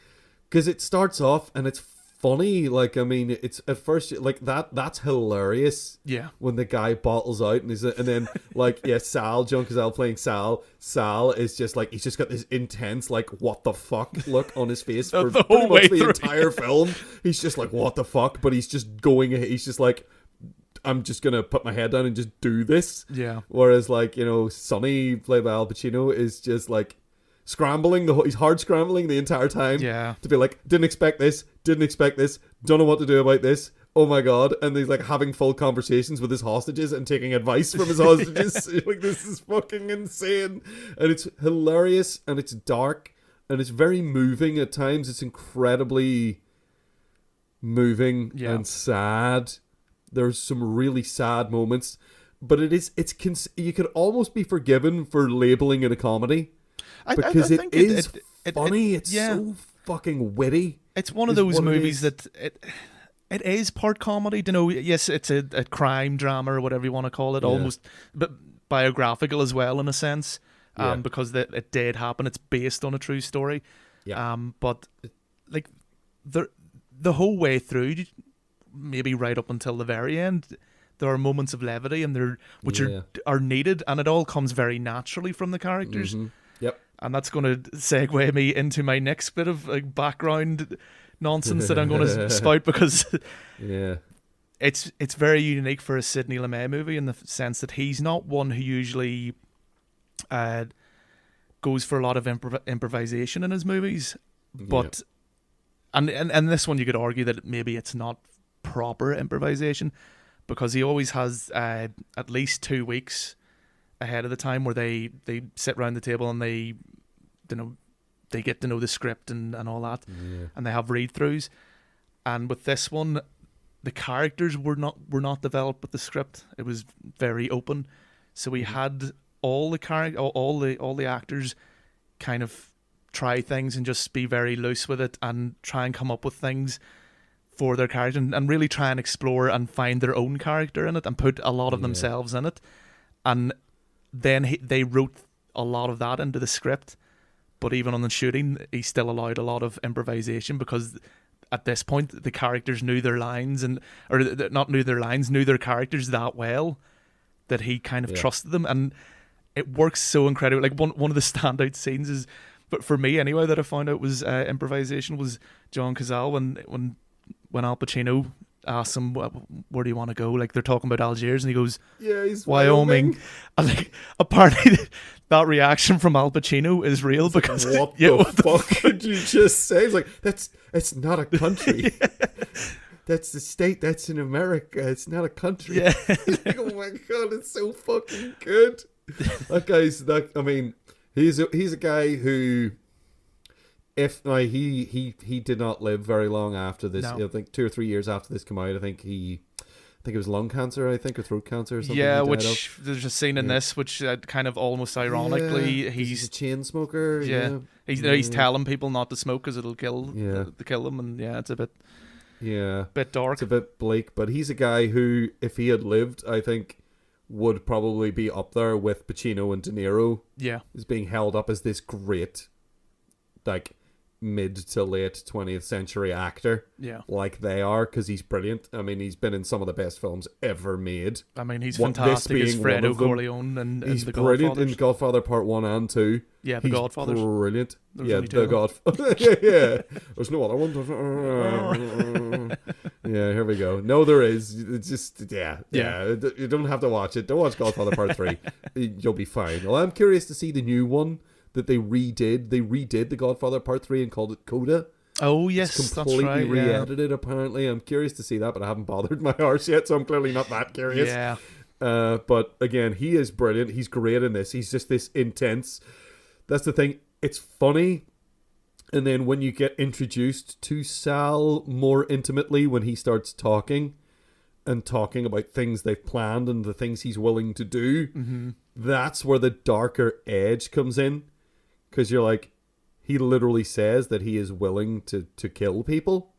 because it starts off and it's funny. Like, I mean, it's at first like that's hilarious. Yeah. When the guy bottles out and then like Sal, John Cazale playing Sal. Sal is just like he's just got this intense like what the fuck look on his face for the pretty whole way much the through. entire film. He's just like what the fuck, but he's just going. He's just like, I'm just gonna put my head down and just do this. Yeah. Whereas like Sonny played by Al Pacino is just like scrambling he's hard scrambling the entire time. Yeah. To be like, didn't expect this, don't know what to do about this. Oh my god! And he's like having full conversations with his hostages and taking advice from his hostages. Like, this is fucking insane, and it's hilarious and it's dark and it's very moving at times. It's incredibly moving and sad. There's some really sad moments, but you could almost be forgiven for labeling it a comedy because it is funny. It's so fucking witty. It's one of those movies that it is part comedy. Yes, it's a crime drama or whatever you want to call it, almost, but biographical as well in a sense, because it did happen. It's based on a true story. Yeah. But like the whole way through, maybe right up until the very end, there are moments of levity and which are needed, and it all comes very naturally from the characters. Mm-hmm. Yep. And that's going to segue me into my next bit of like background nonsense that I'm going to spout, because it's very unique for a Sidney Lumet movie in the sense that he's not one who usually goes for a lot of improvisation in his movies, but and this one you could argue that maybe it's not proper improvisation, because he always has at least 2 weeks ahead of the time where they sit around the table and they get to know the script and all that, and they have read-throughs. And with this one, the characters were not developed with the script. It was very open, so we had all the actors kind of try things and just be very loose with it and try and come up with things for their character and really try and explore and find their own character in it and put a lot of themselves in it. And then they wrote a lot of that into the script, but even on the shooting, he still allowed a lot of improvisation, because at this point the characters knew their lines knew their characters that well that he kind of trusted them, and it works so incredibly. Like one of the standout scenes is, but for me anyway, that I found out was improvisation was John Cazale when Al Pacino asks him, where do you want to go? Like, they're talking about Algiers, and he goes, he's Wyoming. And like, apparently that reaction from Al Pacino is real, because what the fuck did you just say? It's like, it's not a country. That's the state that's in America. It's not a country. Yeah. Like, oh my god, it's so fucking good. He's a guy who, he did not live very long after this. No. I think 2 or 3 years after this came out. I think it was lung cancer, or throat cancer or something. Yeah, which there's a scene in this which kind of almost ironically he's a chain smoker. Yeah, he's telling people not to smoke because it'll kill them, and it's a bit dark. It's a bit bleak, but he's a guy who, if he had lived, I think would probably be up there with Pacino and De Niro. Yeah, is being held up as this great, like, mid to late 20th century actor, like they are, because he's brilliant. I mean, he's been in some of the best films ever made. I mean, he's fantastic as Fredo Corleone, and he's brilliant in Godfather Part 1 and 2. Yeah, The Godfather. Brilliant. The Godfather. yeah. There's no other one. Yeah, here we go. No, there is. It's just, you don't have to watch it. Don't watch Godfather Part 3. You'll be fine. Well, I'm curious to see the new one that they redid. They redid The Godfather Part 3 and called it Coda. Oh, yes, it's completely that's right. re-edited, apparently. I'm curious to see that, but I haven't bothered my arse yet, so I'm clearly not that curious. Yeah. But again, he is brilliant. He's great in this. He's just this intense. That's the thing. It's funny. And then when you get introduced to Sal more intimately, when he starts talking about things they've planned and the things he's willing to do, that's where the darker edge comes in. Because you're like, he literally says that he is willing to kill people.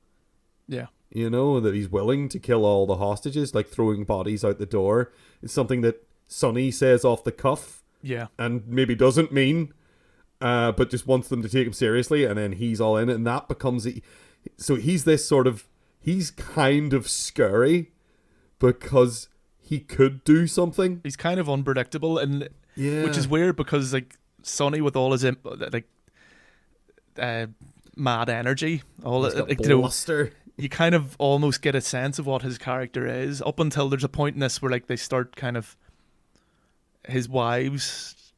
Yeah. You know, that he's willing to kill all the hostages, like throwing bodies out the door. It's something that Sonny says off the cuff. Yeah. And maybe doesn't mean, but just wants them to take him seriously. And then he's all in it. And that becomes... So he's this sort of he's kind of scary because he could do something. He's kind of unpredictable, and Yeah. which is weird because like Sonny with all his mad energy, all He's got like, bluster. you kind of almost get a sense of what his character is up until there's a point in this where like they start kind of his wives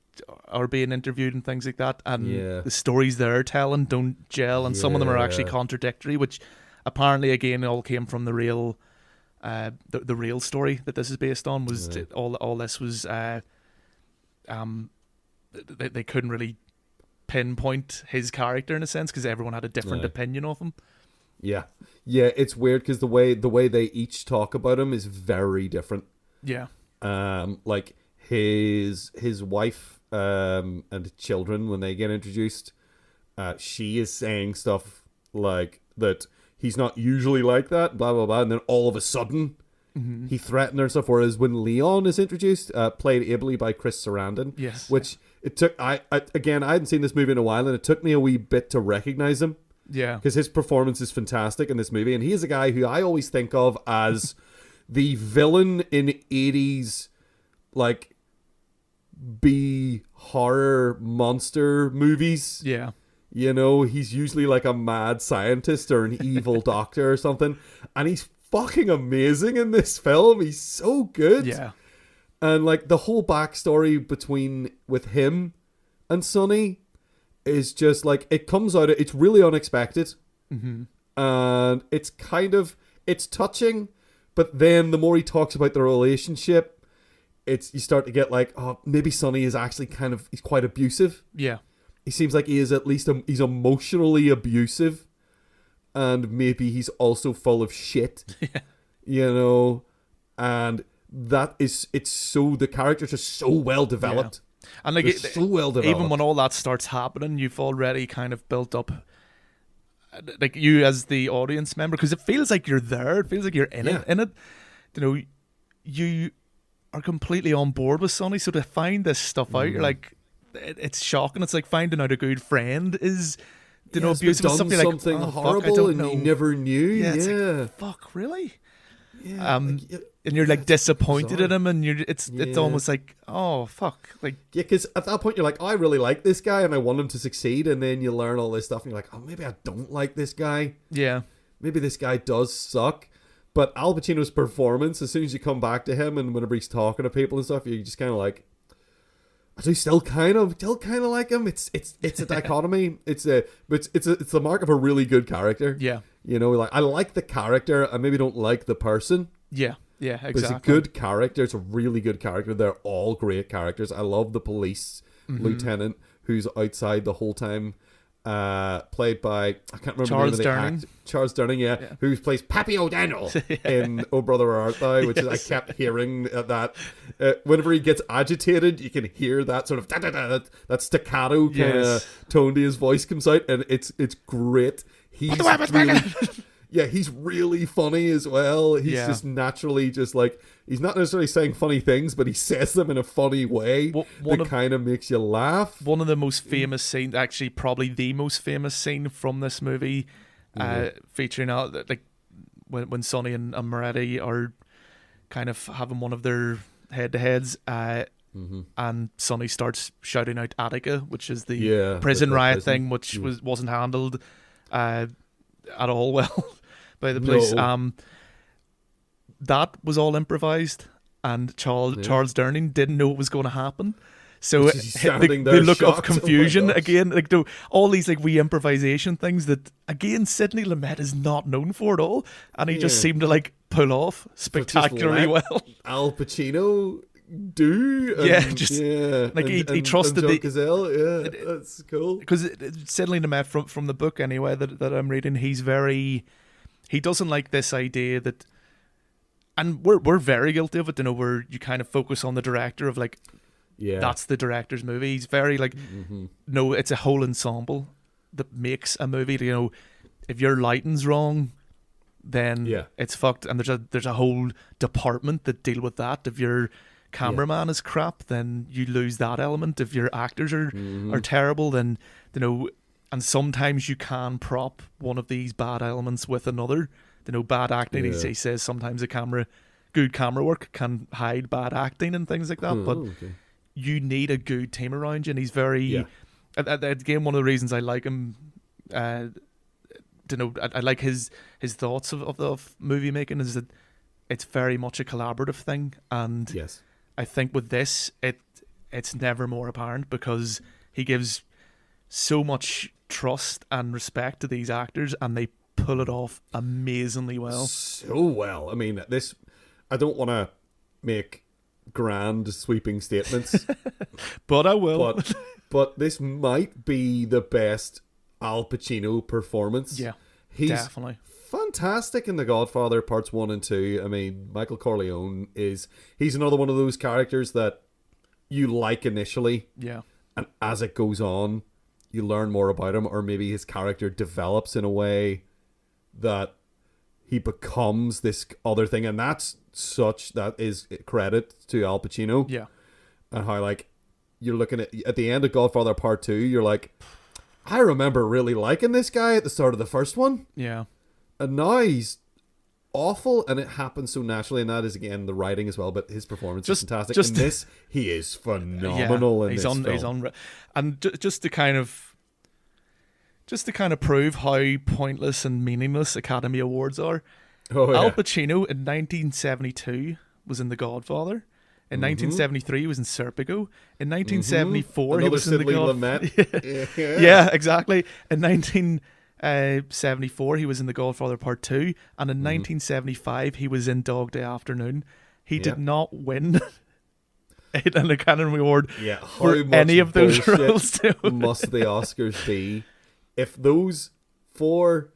are being interviewed and things like that, and the stories they're telling don't gel, and some of them are actually contradictory, which apparently again all came from the real the real story that this is based on. Was all this was they couldn't really pinpoint his character in a sense because everyone had a different opinion of him. Yeah, it's weird because the way they each talk about him is very different. Yeah, like his wife and children, when they get introduced, she is saying stuff like that he's not usually like that, blah blah blah, and then all of a sudden he threatened her and stuff. Whereas when Leon is introduced, played ably by Chris Sarandon, which it took I hadn't seen this movie in a while, and it took me a wee bit to recognize him. Yeah, because his performance is fantastic in this movie, and he is a guy who I always think of as the villain in 80s like B horror monster movies. Yeah, you know, he's usually like a mad scientist or an evil doctor or something, and he's fucking amazing in this film. He's so good. Yeah, and like the whole backstory with him and Sonny is just like, it comes out, it's really unexpected, and it's touching, but then the more he talks about the relationship, you start to get like, oh, maybe Sonny is actually he's quite abusive. Yeah, he seems like he is at least he's emotionally abusive, and maybe he's also full of shit. You know, and the characters are so well developed. And like so well developed. Even when all that starts happening, you've already kind of built up, like, you as the audience member, because it feels like you're there. It feels like you're in it. You know, you are completely on board with Sonny. So to find this stuff out, you're like, it's shocking. It's like finding out a good friend is, abusive. Done something horrible, and you never knew. Yeah, it's like, fuck, really? Yeah, and you're like disappointed in him, and it's almost like, oh fuck, like, because at that point you're like, oh, I really like this guy and I want him to succeed, and then you learn all this stuff and you're like, oh, maybe I don't like this guy. Yeah, maybe this guy does suck. But Al Pacino's performance, as soon as you come back to him and whenever he's talking to people and stuff, you just kind of like, I do still kind of like him. It's a dichotomy. It's the mark of a really good character. Yeah, you know, like, I like the character, I maybe don't like the person. Yeah, exactly. But it's a good character. It's a really good character. They're all great characters. I love the police lieutenant who's outside the whole time, played by, I can't remember Charles the name of the actor. Charles Durning, who plays Pappy O'Daniel in Oh Brother Where Art Thou, which is, I kept hearing that whenever he gets agitated, you can hear that sort of that staccato kind of tone to his voice comes out, and it's great. He's really funny as well. He's just naturally just like, he's not necessarily saying funny things, but he says them in a funny way that kind of makes you laugh. One of the most famous scenes, actually probably the most famous scene from this movie, featuring like when Sonny and Moretti are kind of having one of their head-to-heads, and Sonny starts shouting out Attica, which is the prison riot thing, which wasn't handled at all well by the police. No. That was all improvised, and Charles Durning didn't know what was going to happen. So the look of confusion again, like all these like wee improvisation things that again Sidney Lumet is not known for at all, and he just seemed to like pull off spectacularly well. Al Pacino do he trusted the Gazelle. That's cool, because Sidney Lumet from the book anyway that I'm reading, he doesn't like this idea that, and we're very guilty of it, where you kind of focus on the director of like, that's the director's movie. He's very like, no, it's a whole ensemble that makes a movie. If your lighting's wrong, then it's fucked, and there's a whole department that deal with that. If your cameraman is crap, then you lose that element. If your actors are terrible, then and sometimes you can prop one of these bad elements with another bad acting. He says sometimes good camera work can hide bad acting and things like that. But you need a good team around you, and he's very. Again, one of the reasons I like him. I like his thoughts of movie making is that it's very much a collaborative thing, and I think with this it's never more apparent because he gives so much trust and respect to these actors, and they pull it off amazingly well. So well. I mean, this. I don't want to make grand sweeping statements, but I will. But this might be the best Al Pacino performance. Yeah, he's definitely fantastic in The Godfather Parts 1 and 2. I mean, Michael Corleone he's another one of those characters that you like initially. Yeah. And as it goes on, you learn more about him, or maybe his character develops in a way that he becomes this other thing, and that is credit to Al Pacino. Yeah. And how, like, you're looking at the end of Godfather Part 2, you're like, I remember really liking this guy at the start of the first one. Yeah. And now he's awful, and it happens so naturally, and that is, again, the writing as well, but his performance is fantastic. In this, he is phenomenal in this film. And just to kind of prove how pointless and meaningless Academy Awards are, Al Pacino in 1972 was in The Godfather. In 1973, he was in Serpico. In 1974, he was in The Godfather. Yeah, exactly. In 1974, he was in The Godfather Part 2. And in 1975, he was in Dog Day Afternoon. He did not win an Academy Award for any of those roles. Must the Oscars be if those 4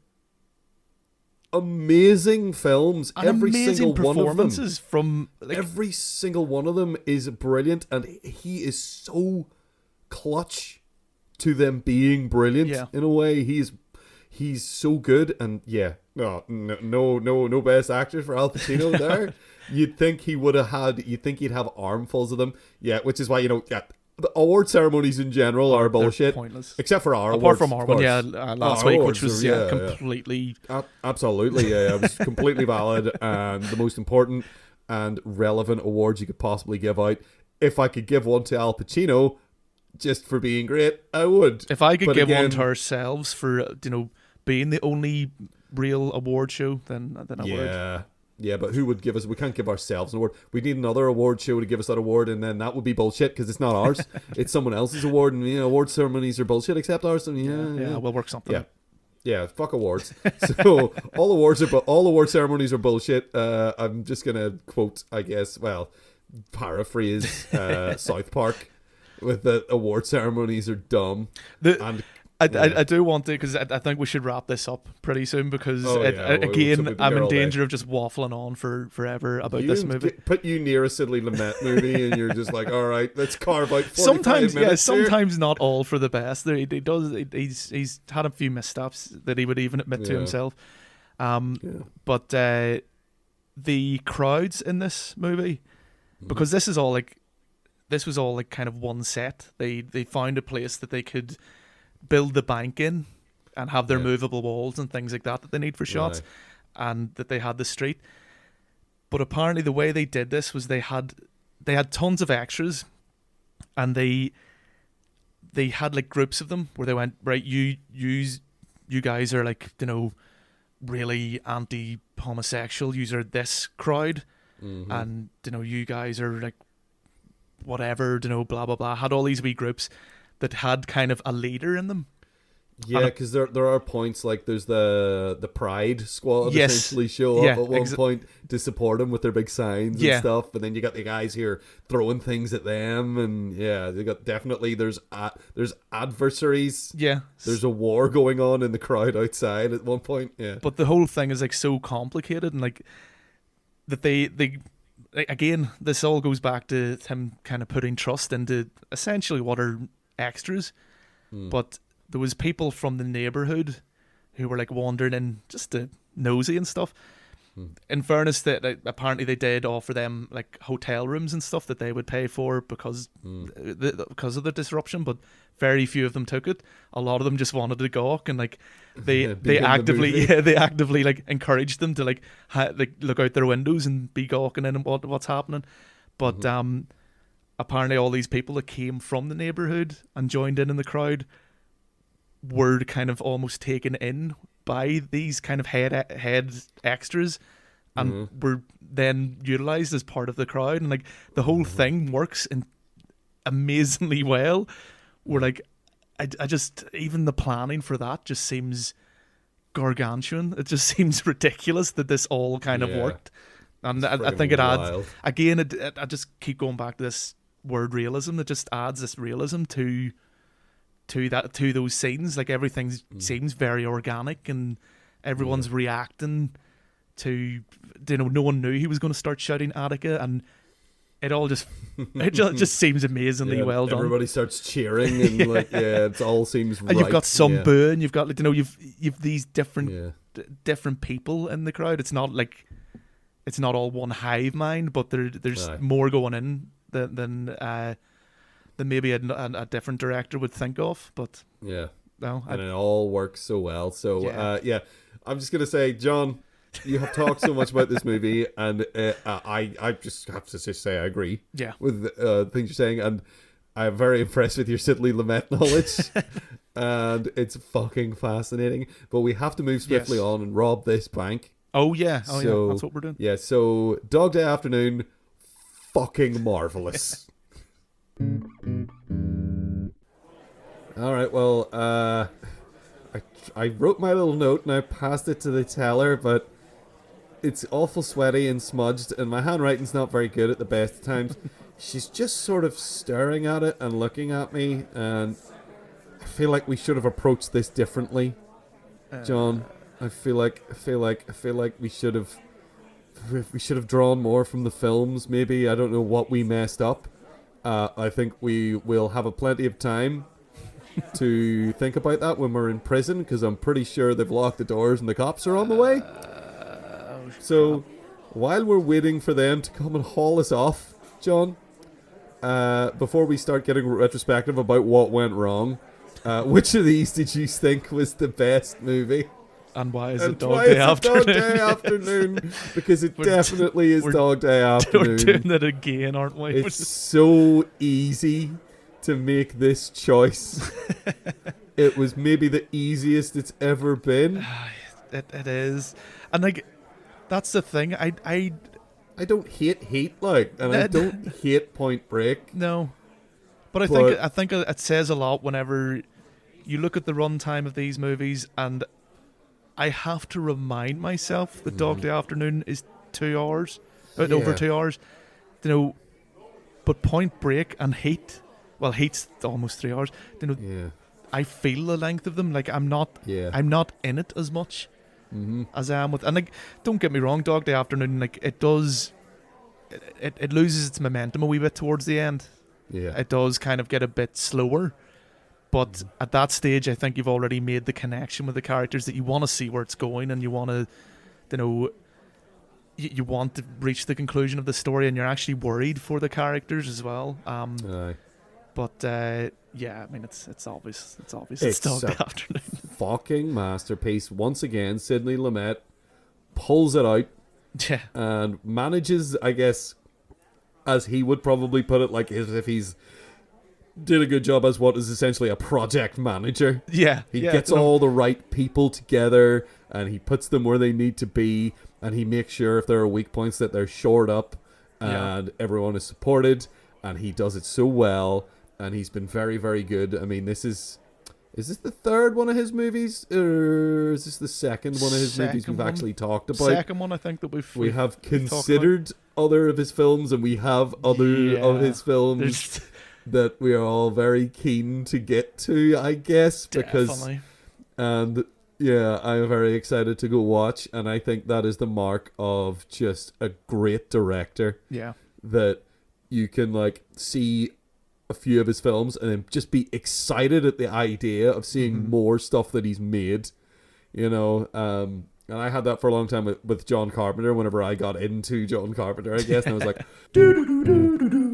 amazing films, and every amazing single performances one of them, from every single one of them is brilliant, and he is so clutch to them being brilliant in a way. He's so good, and no best actor for Al Pacino there. You'd think he'd have armfuls of them, which is why the award ceremonies in general are bullshit. Pointless. Except for our Apart awards, from our one, last week, which was completely... Absolutely, it was completely valid, and the most important and relevant awards you could possibly give out. If I could give one to Al Pacino, just for being great, I would. If I could give one to ourselves for, being the only real award show, then I would. Yeah, but who would give us... We can't give ourselves an award. We need another award show to give us that award, and then that would be bullshit, because it's not ours. It's someone else's award, and award ceremonies are bullshit, except ours. And we'll work something. Yeah, fuck awards. So all award ceremonies are bullshit. I'm just going to quote, I guess, paraphrase South Park with the award ceremonies are dumb. I do want to, because I think we should wrap this up pretty soon, because again, I'm in danger of just waffling on for forever about this movie. Put you near a Sidney Lumet movie, and you're just like, all right, let's carve out 45 minutes. Sometimes not all for the best. He's had a few missteps that he would even admit to himself. But the crowds in this movie, because this was all like kind of one set. They found a place that they could build the bank in and have their movable walls and things like that they need for shots, and that they had the street. But apparently the way they did this was they had tons of extras, and they had like groups of them where they went, right, you guys are like, really anti-homosexual, you are this crowd, and you guys are like whatever, blah blah blah. Had all these wee groups that had kind of a leader in them. Yeah, because there are points like there's the Pride Squad essentially show up at one point to support them with their big signs and stuff, and then you got the guys here throwing things at them, and they got there's adversaries. Yeah, there's a war going on in the crowd outside at one point. Yeah, but the whole thing is like so complicated, and like that they again, this all goes back to him kind of putting trust into essentially what are extras, but there was people from the neighborhood who were like wandering in just nosy and stuff, in fairness, that apparently they did offer them like hotel rooms and stuff that they would pay for because of the disruption, but very few of them took it. A lot of them just wanted to gawk, and like they actively like encouraged them to like look out their windows and be gawking in and what's happening. But apparently all these people that came from the neighborhood and joined in the crowd were kind of almost taken in by these kind of head extras, and were then utilized as part of the crowd, and like the whole thing works amazingly well. Where like I just, even the planning for that just seems gargantuan. It just seems ridiculous that this all kind of worked, and I think it adds wild. Again. I just keep going back to this word realism. That just adds this realism to those scenes. Like everything seems very organic, and everyone's reacting to, no one knew he was going to start shouting Attica, and it all just seems amazingly well done. Everybody starts cheering, and like it all seems right. And you've got some booing, you've got you've these different people in the crowd. It's not all one hive mind, but there's more going in than maybe a different director would think of. But and it all works so well. So I'm just gonna say, John, you have talked so much about this movie, and I just have to just say I agree with things you're saying, and I'm very impressed with your Sidney Lumet knowledge, and it's fucking fascinating. But we have to move swiftly on and rob this bank. Oh yeah, that's what we're doing. Yeah, so Dog Day Afternoon, fucking marvelous. All right, well, I wrote my little note and I passed it to the teller, but it's awful sweaty and smudged, and my handwriting's not very good at the best of times. She's just sort of staring at it and looking at me, and I feel like we should have approached this differently, John. I feel like we should have drawn more from the films. Maybe, I don't know what we messed up. I think we will have plenty of time to think about that when we're in prison, because I'm pretty sure they've locked the doors and the cops are on the way. So while we're waiting for them to come and haul us off, John, before we start getting retrospective about what went wrong, which of these did you think was the best movie? And why is it Dog Day Afternoon? Dog Day Afternoon, because it definitely is Dog Day Afternoon. We're doing it again, aren't we? It's so easy to make this choice. It was maybe the easiest it's ever been. It is. And like, that's the thing. I don't hate like, and I don't hate Point Break. No. But I think it says a lot whenever you look at the runtime of these movies, and I have to remind myself that Dog Day Afternoon is 2 hours, over 2 hours. But Point Break and Heat, well, Heat's almost 3 hours. I feel the length of them. Like I'm not in it as much as I am with. And like, don't get me wrong, Dog Day Afternoon, like it loses its momentum a wee bit towards the end. Yeah, it does kind of get a bit slower. But at that stage, I think you've already made the connection with the characters that you want to see where it's going, and you want to, you want to reach the conclusion of the story, and you're actually worried for the characters as well. But I mean, it's obvious. It's Dog Day Afternoon. Fucking masterpiece once again. Sidney Lumet pulls it out, and manages, I guess, as he would probably put it, like as if he's did a good job as what is essentially a project manager. He gets all the right people together, and he puts them where they need to be, and he makes sure if there are weak points that they're shored up, and everyone is supported, and he does it so well, and he's been very, very good. I mean, is this the third one of his movies, or is this the second one of his movies we've actually talked about? Second one, I think, that we have considered other of his films, and we have other of his films that we are all very keen to get to, I guess, because definitely. And I'm very excited to go watch, and I think that is the mark of just a great director. That you can like see a few of his films and then just be excited at the idea of seeing more stuff that he's made. And I had that for a long time with John Carpenter whenever I got into John Carpenter, I guess. And I was like,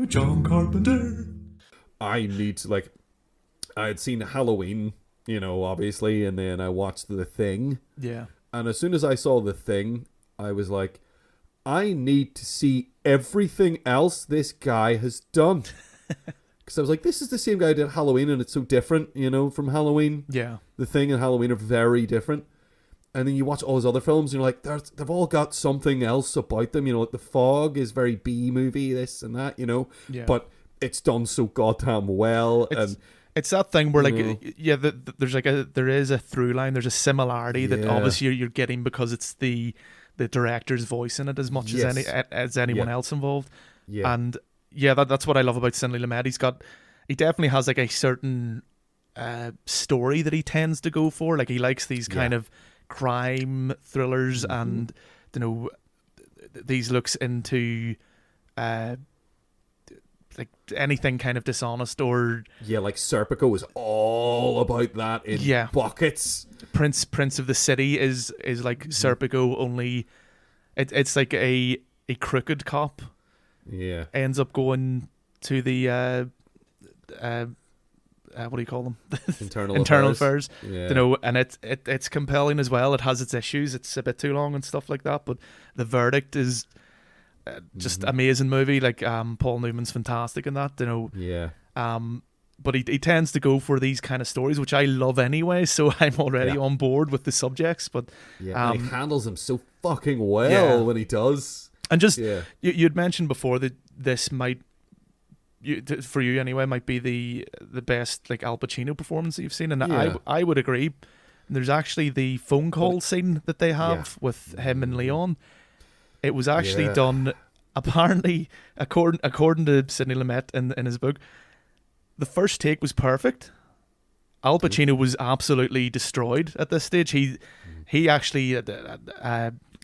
John Carpenter. I need to, like, I had seen Halloween, you know, obviously, and then I watched The Thing. Yeah. And as soon as I saw The Thing, I was like, I need to see everything else this guy has done. Because I was like, this is the same guy who did Halloween, and it's so different, you know, from Halloween. Yeah. The Thing and Halloween are very different. And then you watch all his other films, and you're like, they've all got something else about them. You know, like The Fog is very B-movie, this and that, you know. Yeah. But it's done so goddamn well. It's that thing where, like, there is a through line. There's a similarity that obviously you're getting because it's the director's voice in it as much as anyone else involved. Yeah. And that's what I love about Sidney Lumet. He definitely has like a certain story that he tends to go for. Like, he likes these kind of crime thrillers, and you know, these looks into like anything kind of dishonest or like Serpico is all about that in buckets. Prince of the City is like Serpico, only it's like a crooked cop ends up going to the what do you call them? Internal affairs. Yeah. You know, and it's compelling as well. It has its issues. It's a bit too long and stuff like that. But The Verdict is just amazing movie. Like Paul Newman's fantastic in that. You know. Yeah. But he tends to go for these kind of stories, which I love anyway. So I'm already on board with the subjects. But and he handles them so fucking well when he does. And just you'd mentioned before that this might. For you anyway, might be the best like Al Pacino performance that you've seen, and I would agree. There's actually the phone call scene that they have with him and Leon. It was actually done, apparently, according to Sidney Lumet in his book. The first take was perfect. Al Pacino was absolutely destroyed at this stage. He actually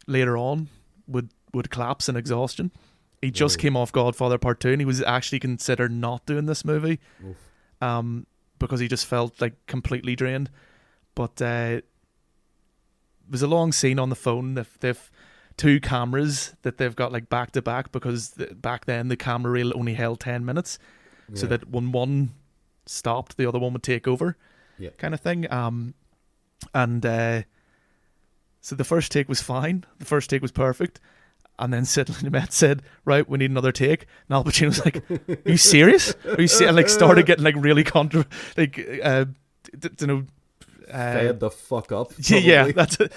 later on would collapse in exhaustion. He just came off Godfather Part 2, and he was actually considered not doing this movie because he just felt like completely drained. But it was a long scene on the phone. They've two cameras that they've got like back to back, because back then the camera reel only held 10 minutes, so that when one stopped, the other one would take over, kind of thing. So the first take was fine. The first take was perfect. And then Sidney Lumet said, right, we need another take. And Al Pacino's like, are you serious? Are you serious? And like started getting like really fed the fuck up. Probably. Yeah, that's it.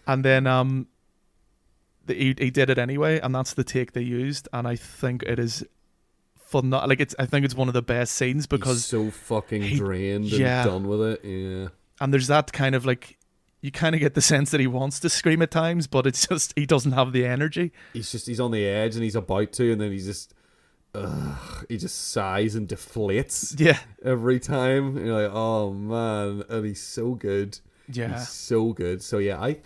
And then he did it anyway, and that's the take they used. And I think it is fun. Like I think it's one of the best scenes because he's so fucking drained and done with it. Yeah. And there's that kind of like, you kind of get the sense that he wants to scream at times, but it's just he doesn't have the energy. He's on the edge, and he's about to, and then he just sighs and deflates. Yeah. Every time. And you're like, oh man, and he's so good. Yeah. He's so good. So yeah, I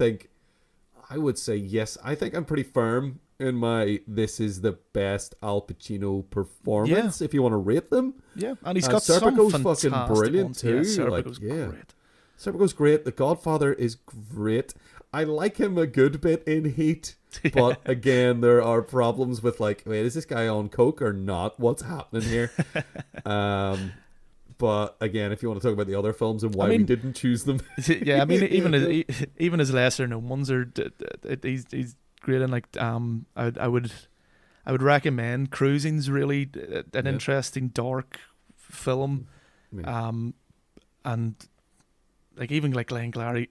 would say yes. I think I'm pretty firm in my this is the best Al Pacino performance if you want to rate them. Yeah, and he's got some fantastic fucking brilliant ones. too. Yeah, Serpico's great. Serpico's great. The Godfather is great. I like him a good bit in Heat, but again, there are problems with like, wait, is this guy on coke or not? What's happening here? But again, if you want to talk about the other films and why we didn't choose them, yeah, I mean, even his lesser known ones are he's great. And like, I would recommend Cruising's really an interesting dark film, and. Like even like Glengarry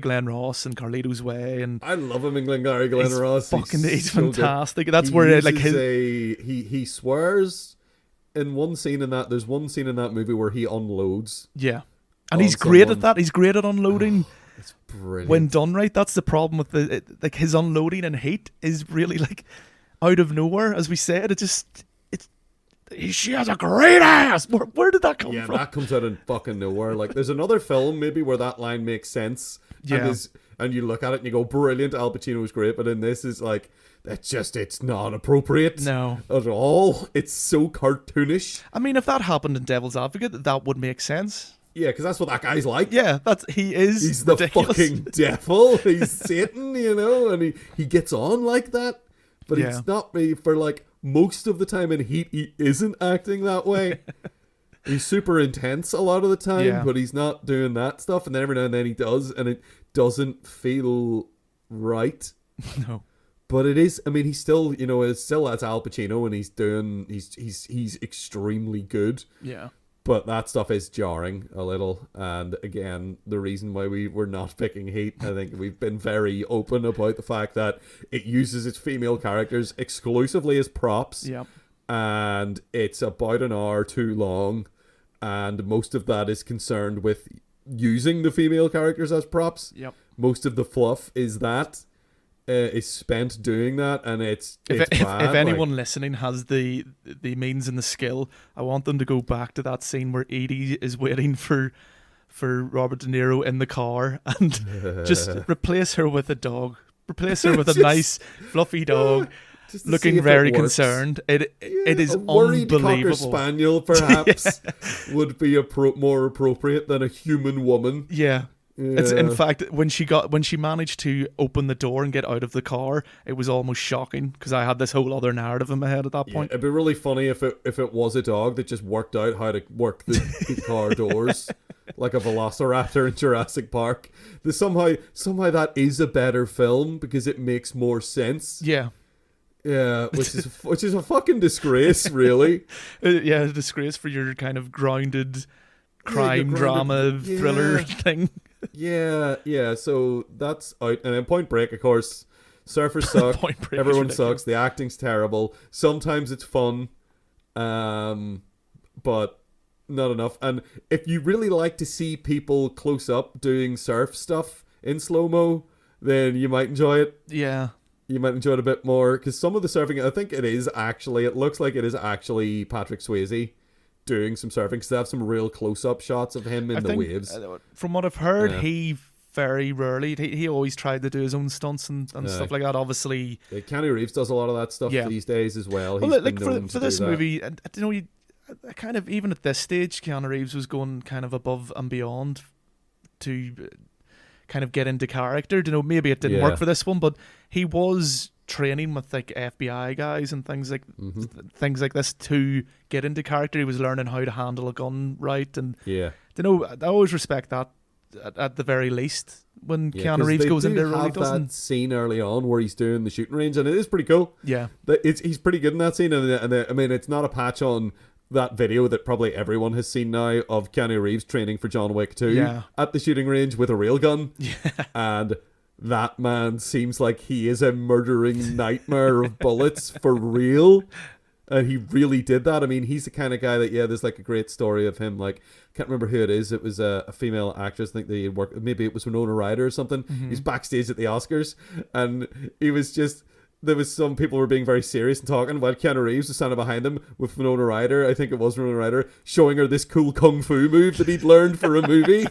Glen Ross and Carlito's Way, and I love him in Glengarry Glen Ross. He's fantastic. That's where like he swears in one scene in that. There's one scene in that movie where he unloads. Yeah, and he's great at that. He's great at unloading. It's brilliant when done right. That's the problem with like his unloading in Heat is really like out of nowhere. As we said, she has a great ass. Where did that come from? Yeah, that comes out of fucking nowhere. Like, there's another film maybe where that line makes sense. Yeah. And you look at it and you go, brilliant, Al Pacino was great. But in this is like, it's not appropriate. No. At all. It's so cartoonish. I mean, if that happened in Devil's Advocate, that would make sense. Yeah, because that's what that guy's like. Yeah, he is. He's ridiculous. The fucking devil. He's Satan, and he gets on like that. But it's not me for like most of the time in Heat. He isn't acting that way. He's super intense a lot of the time, but he's not doing that stuff. And then every now and then he does, and it doesn't feel right. No. But it is. I mean, he's still, it's still as Al Pacino, and he's extremely good. Yeah. But that stuff is jarring a little. And again, the reason why we were not picking Heat, I think we've been very open about the fact that it uses its female characters exclusively as props. Yep. And it's about an hour too long. And most of that is concerned with using the female characters as props. Yep. Most of the fluff is spent doing that, and it's bad. If anyone listening has the means and the skill, I want them to go back to that scene where Edie is waiting for Robert De Niro in the car and just replace her with a dog. Replace her with a nice fluffy dog. Looking very concerned. It is a worried unbelievable. Cocker Spaniel perhaps would be more appropriate than a human woman. Yeah. It's in fact when she managed to open the door and get out of the car, it was almost shocking because I had this whole other narrative in my head at that point. It'd be really funny if it was a dog that just worked out how to work the car doors like a velociraptor in Jurassic Park. Somehow that is a better film because it makes more sense. Yeah. Yeah, which is a fucking disgrace, really. A disgrace for your kind of grounded crime drama thriller thing. Yeah. So that's out, and then Point Break, of course. Surfers suck. Everyone sucks. The acting's terrible. Sometimes it's fun, but not enough. And if you really like to see people close up doing surf stuff in slow mo, then you might enjoy it. Yeah. You might enjoy it a bit more because some of the surfing, I think it looks like it is actually Patrick Swayze doing some surfing because they have some real close-up shots of him in the waves. From what I've heard, he very rarely, he always tried to do his own stunts and stuff like that. Obviously, Keanu Reeves does a lot of that stuff these days as well. Well, like for this movie, I kind of, even at this stage, Keanu Reeves was going kind of above and beyond to kind of get into character. Maybe it didn't work for this one, but he was training with like FBI guys and things like this to get into character. He was learning how to handle a gun right, and I always respect that at the very least when Keanu Reeves goes into a role. He doesn't. That scene early on where he's doing the shooting range, and it is pretty cool. Yeah, he's pretty good in that scene, and I mean it's not a patch on that video that probably everyone has seen now of Keanu Reeves training for John Wick 2 at the shooting range with a real gun. Yeah. And that man seems like he is a murdering nightmare of bullets for real. And he really did that. I mean, he's the kind of guy that, there's like a great story of him. Like, can't remember who it is. It was a female actress. I think they worked, maybe it was Winona Ryder or something. Mm-hmm. He's backstage at the Oscars. And he was just... There was some people were being very serious and talking while Keanu Reeves was standing behind them with Winona Ryder. I think it was Winona Ryder showing her this cool kung fu move that he'd learned for a movie.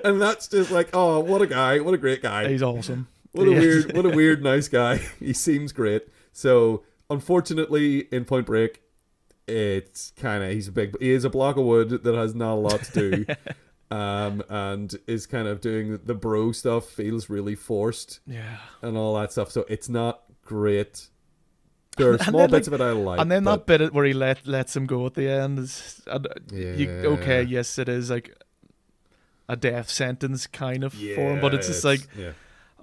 And that's just like, oh, what a guy. What a great guy. He's awesome. What a weird, nice guy. He seems great. So, unfortunately, in Point Break, it's kind of, he is a block of wood that has not a lot to do. And is kind of doing the bro stuff, feels really forced, and all that stuff. So it's not great. There are small bits of it I like, and then that bit where he lets him go at the end is, yes, it is like a death sentence kind of for him, but it's just like,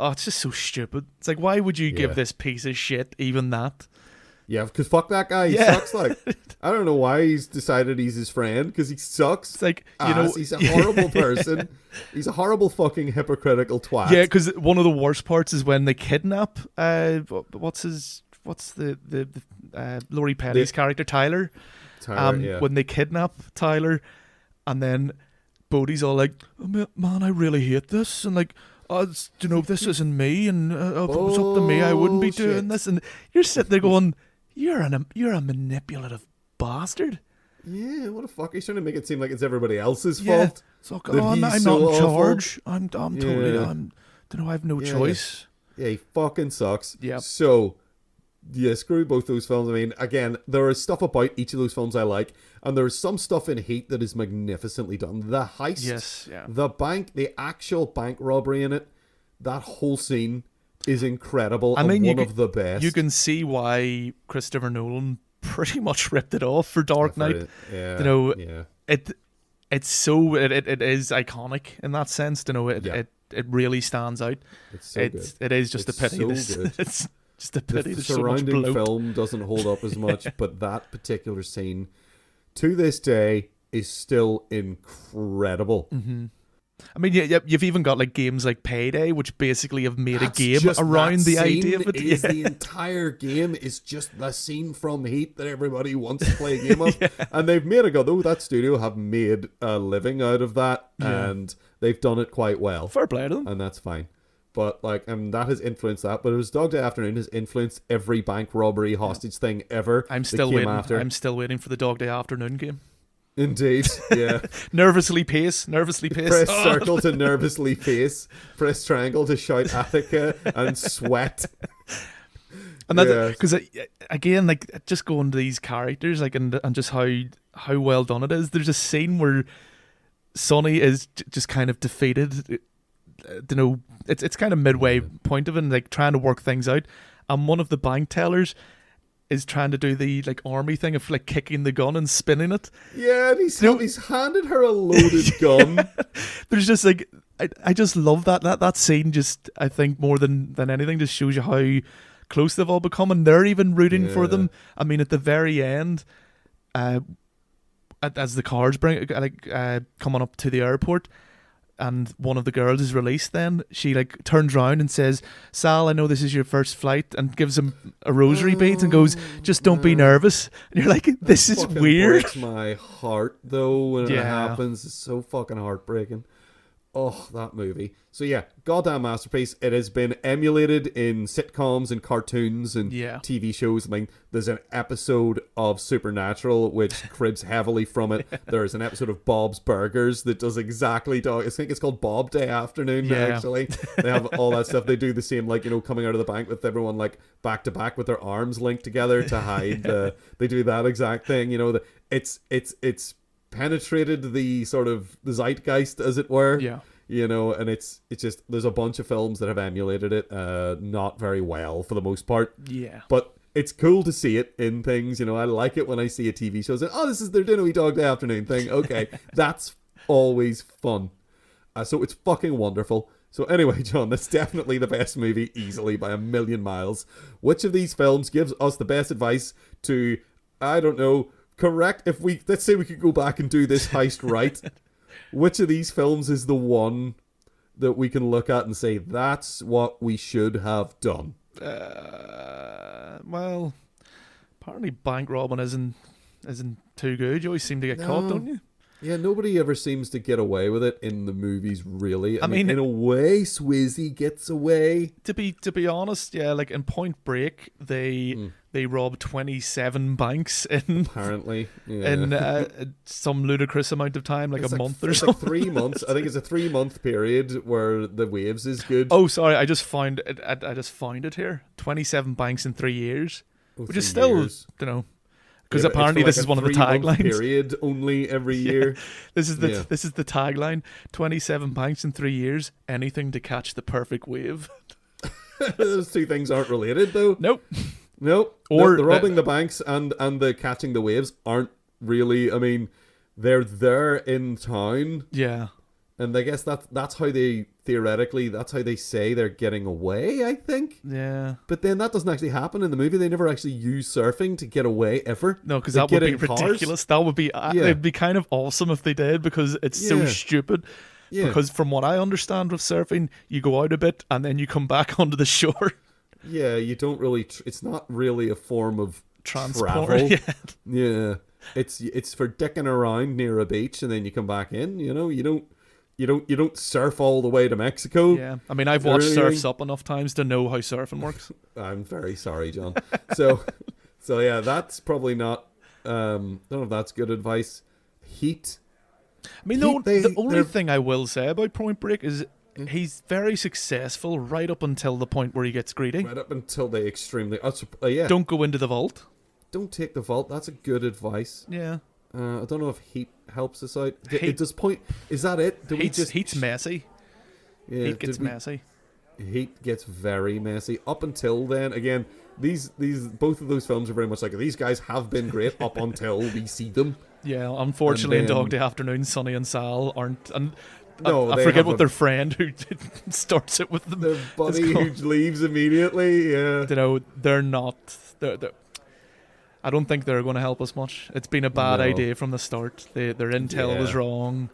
it's just so stupid. It's like, why would you give this piece of shit even that? Yeah, because fuck that guy. He sucks. Like, I don't know why he's decided he's his friend, because he sucks. It's like, he's a horrible person. He's a horrible fucking hypocritical twat. Yeah, because one of the worst parts is when they kidnap. What's the Laurie Petty's character, Tyler? When they kidnap Tyler, and then Bodhi's all like, oh, man, I really hate this, and like, this isn't me, and if it was up to me, I wouldn't be doing this. And you're sitting there going, You're a manipulative bastard. Yeah, what the fuck? He's trying to make it seem like it's everybody else's fault. So, I'm not in charge. I'm totally. I have no choice. Yeah, he fucking sucks. Yeah. So, screw both those films. I mean, again, there is stuff about each of those films I like. And there's some stuff in Heat that is magnificently done. The heist, the bank, the actual bank robbery in it, that whole scene is incredible. One of the best. You can see why Christopher Nolan pretty much ripped it off for Dark Knight. It is iconic in that sense. It really stands out. It is just a pity. It's just a pity. The surrounding film doesn't hold up as much, but that particular scene, to this day, is still incredible. Mm-hmm. I mean, you've even got like games like Payday, which basically have made a game around the idea of it. The entire game is just the scene from Heat that everybody wants to play a game of. And they've made that studio have made a living out of that, and they've done it quite well. Fair play to them. And that's fine. But that has influenced that. But it was Dog Day Afternoon has influenced every bank robbery hostage thing ever. I'm still waiting for the Dog Day Afternoon game. Indeed, yeah. nervously pace. Press circle to nervously pace. Press triangle to shout Attica and sweat. And that, because again, like just going to these characters, like and just how well done it is. There's a scene where Sonny is just kind of defeated. It's kind of midway point of it, and like trying to work things out. And one of the bank tellers is trying to do the like army thing of like kicking the gun and spinning it. Yeah, and he's handed her a loaded gun. There's just like I just love that scene. Just I think more than anything, just shows you how close they've all become, and they're even rooting for them. I mean, at the very end, as the cars coming up to the airport, and one of the girls is released, then she like turns around and says, "Sal, I know this is your first flight," and gives him a rosary bead and goes, "Just don't be nervous." And you're like, this is weird. Breaks my heart though when it happens. It's so fucking heartbreaking. Oh, that movie. So yeah, goddamn masterpiece. It has been emulated in sitcoms and cartoons and TV shows. I mean, there's an episode of Supernatural which cribs heavily from it. There's an episode of Bob's Burgers that does exactly. I think it's called Bob Day Afternoon. Actually, they have all that stuff. They do the same, like coming out of the bank with everyone like back to back with their arms linked together to hide. They do that exact thing. It's penetrated the sort of the zeitgeist, as it were. And it's just, there's a bunch of films that have emulated it, not very well for the most part. But it's cool to see it in things. I like it when I see a TV show saying, they're doing a wee Dog Day Afternoon thing. Okay, that's always fun. So it's fucking wonderful. So anyway, John, that's definitely the best movie, easily by a million miles. Which of these films gives us the best advice to, I don't know, correct, let's say we could go back and do this heist right. Which of these films is the one that we can look at and say, that's what we should have done? Well, apparently bank robbing isn't too good. You always seem to get caught, don't you? Yeah, nobody ever seems to get away with it in the movies, really. I mean, in a way, Swayze gets away. To be honest, like in Point Break, they robbed 27 banks in some ludicrous amount of time, like a month or something. Like 3 months. I think it's a 3-month period where the waves is good. Oh, sorry, I just found it. I just found it here. 27 banks in 3 years, which is still, because apparently this is one of the taglines. Period only every year. This is the tagline. 27 banks in 3 years. Anything to catch the perfect wave. Those two things aren't related, though. Nope. Or the robbing the banks and the catching the waves aren't really. I mean, they're there in town. Yeah. And I guess that's how they theoretically, that's how they say they're getting away, I think. Yeah. But then that doesn't actually happen in the movie. They never actually use surfing to get away ever. No, because that would be ridiculous. That would be it'd be kind of awesome if they did, because it's so stupid. Yeah. Because from what I understand with surfing, you go out a bit and then you come back onto the shore. Yeah, you don't really. It's not really a form of transport. Travel. Yeah. It's for dicking around near a beach and then you come back in. You don't surf all the way to Mexico. Yeah, I mean, I've watched Surf's Up enough times to know how surfing works. I'm very sorry, John. So yeah, that's probably not. I don't know if that's good advice. Heat. I mean, the only thing I will say about Point Break is he's very successful right up until the point where he gets greedy. Right up until they extremely. Don't go into the vault. Don't take the vault. That's a good advice. Yeah. I don't know if heat helps us out. It does point. Is that it? Heat's messy. Yeah, heat gets messy. Heat gets very messy. Up until then, again, these both of those films are very much like these guys have been great up until we see them. Yeah, unfortunately, in Dog Day Afternoon, Sonny and Sal aren't. And no, I forget what their friend who starts it with them. Their buddy who leaves immediately. Yeah, they're not. I don't think they're going to help us much. It's been a bad idea from the start. Their intel was wrong.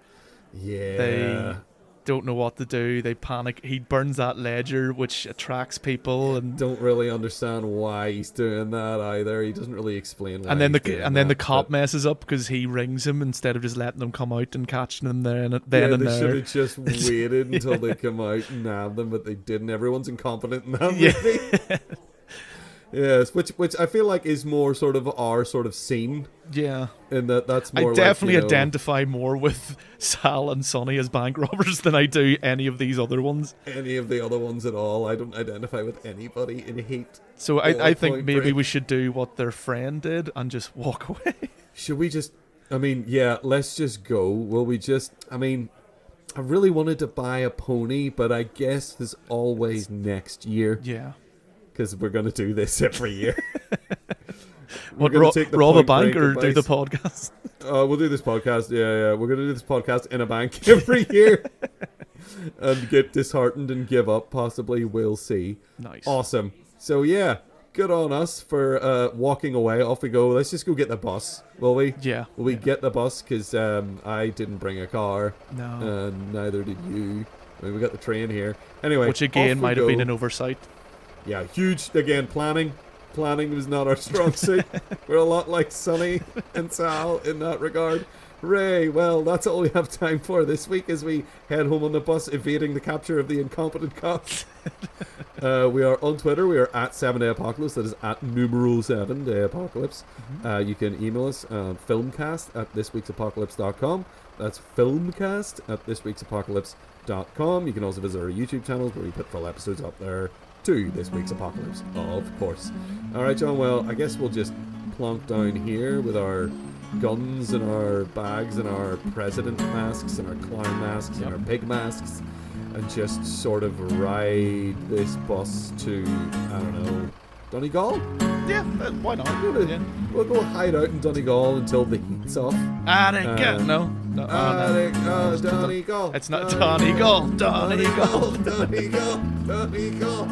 Yeah. They don't know what to do. They panic. He burns that ledger, which attracts people, and don't really understand why he's doing that either. He doesn't really explain why. And then the cop messes up because he rings him instead of just letting them come out and catching them there and there. They should have just waited until they come out and nab them, but they didn't. Everyone's incompetent in that movie. Yes, which I feel like is more sort of our sort of scene. Yeah. In that's more I definitely identify more with Sal and Sonny as bank robbers than I do any of these other ones. Any of the other ones at all. I don't identify with anybody in Heat. So I think maybe we should do what their friend did and just walk away. Should we just... I mean, yeah, let's just go. Will we just... I mean, I really wanted to buy a pony, but I guess there's always next year. Yeah. Because we're going to do this every year. What, rob a bank or do the podcast? We'll do this podcast. Yeah. We're going to do this podcast in a bank every year. And get disheartened and give up, possibly. We'll see. Nice. Awesome. So, yeah. Good on us for walking away. Off we go. Let's just go get the bus, will we? Yeah. Will we get the bus? Because I didn't bring a car. No. And neither did you. I mean, we got the train here. Anyway, which again might have been an oversight. Yeah, huge. Again, planning. Planning was not our strong suit. We're a lot like Sonny and Sal in that regard. Hooray. Well, that's all we have time for this week as we head home on the bus, evading the capture of the incompetent cops. We are on Twitter. We are at 7dayapocalypse. That is at numeral 7dayapocalypse. You can email us on filmcast@thisweeksapocalypse.com. That's filmcast@thisweeksapocalypse.com. You can also visit our YouTube channels where we put full episodes up there to This Week's Apocalypse, of course. Alright, John, well, I guess we'll just plonk down here with our guns and our bags and our president masks and our clown masks and our pig masks and just sort of ride this bus to, I don't know, Donegal? Yeah, why not? We'll go hide out in Donegal until the heat's off. Donegal. Donegal. It's not Donegal. Donegal.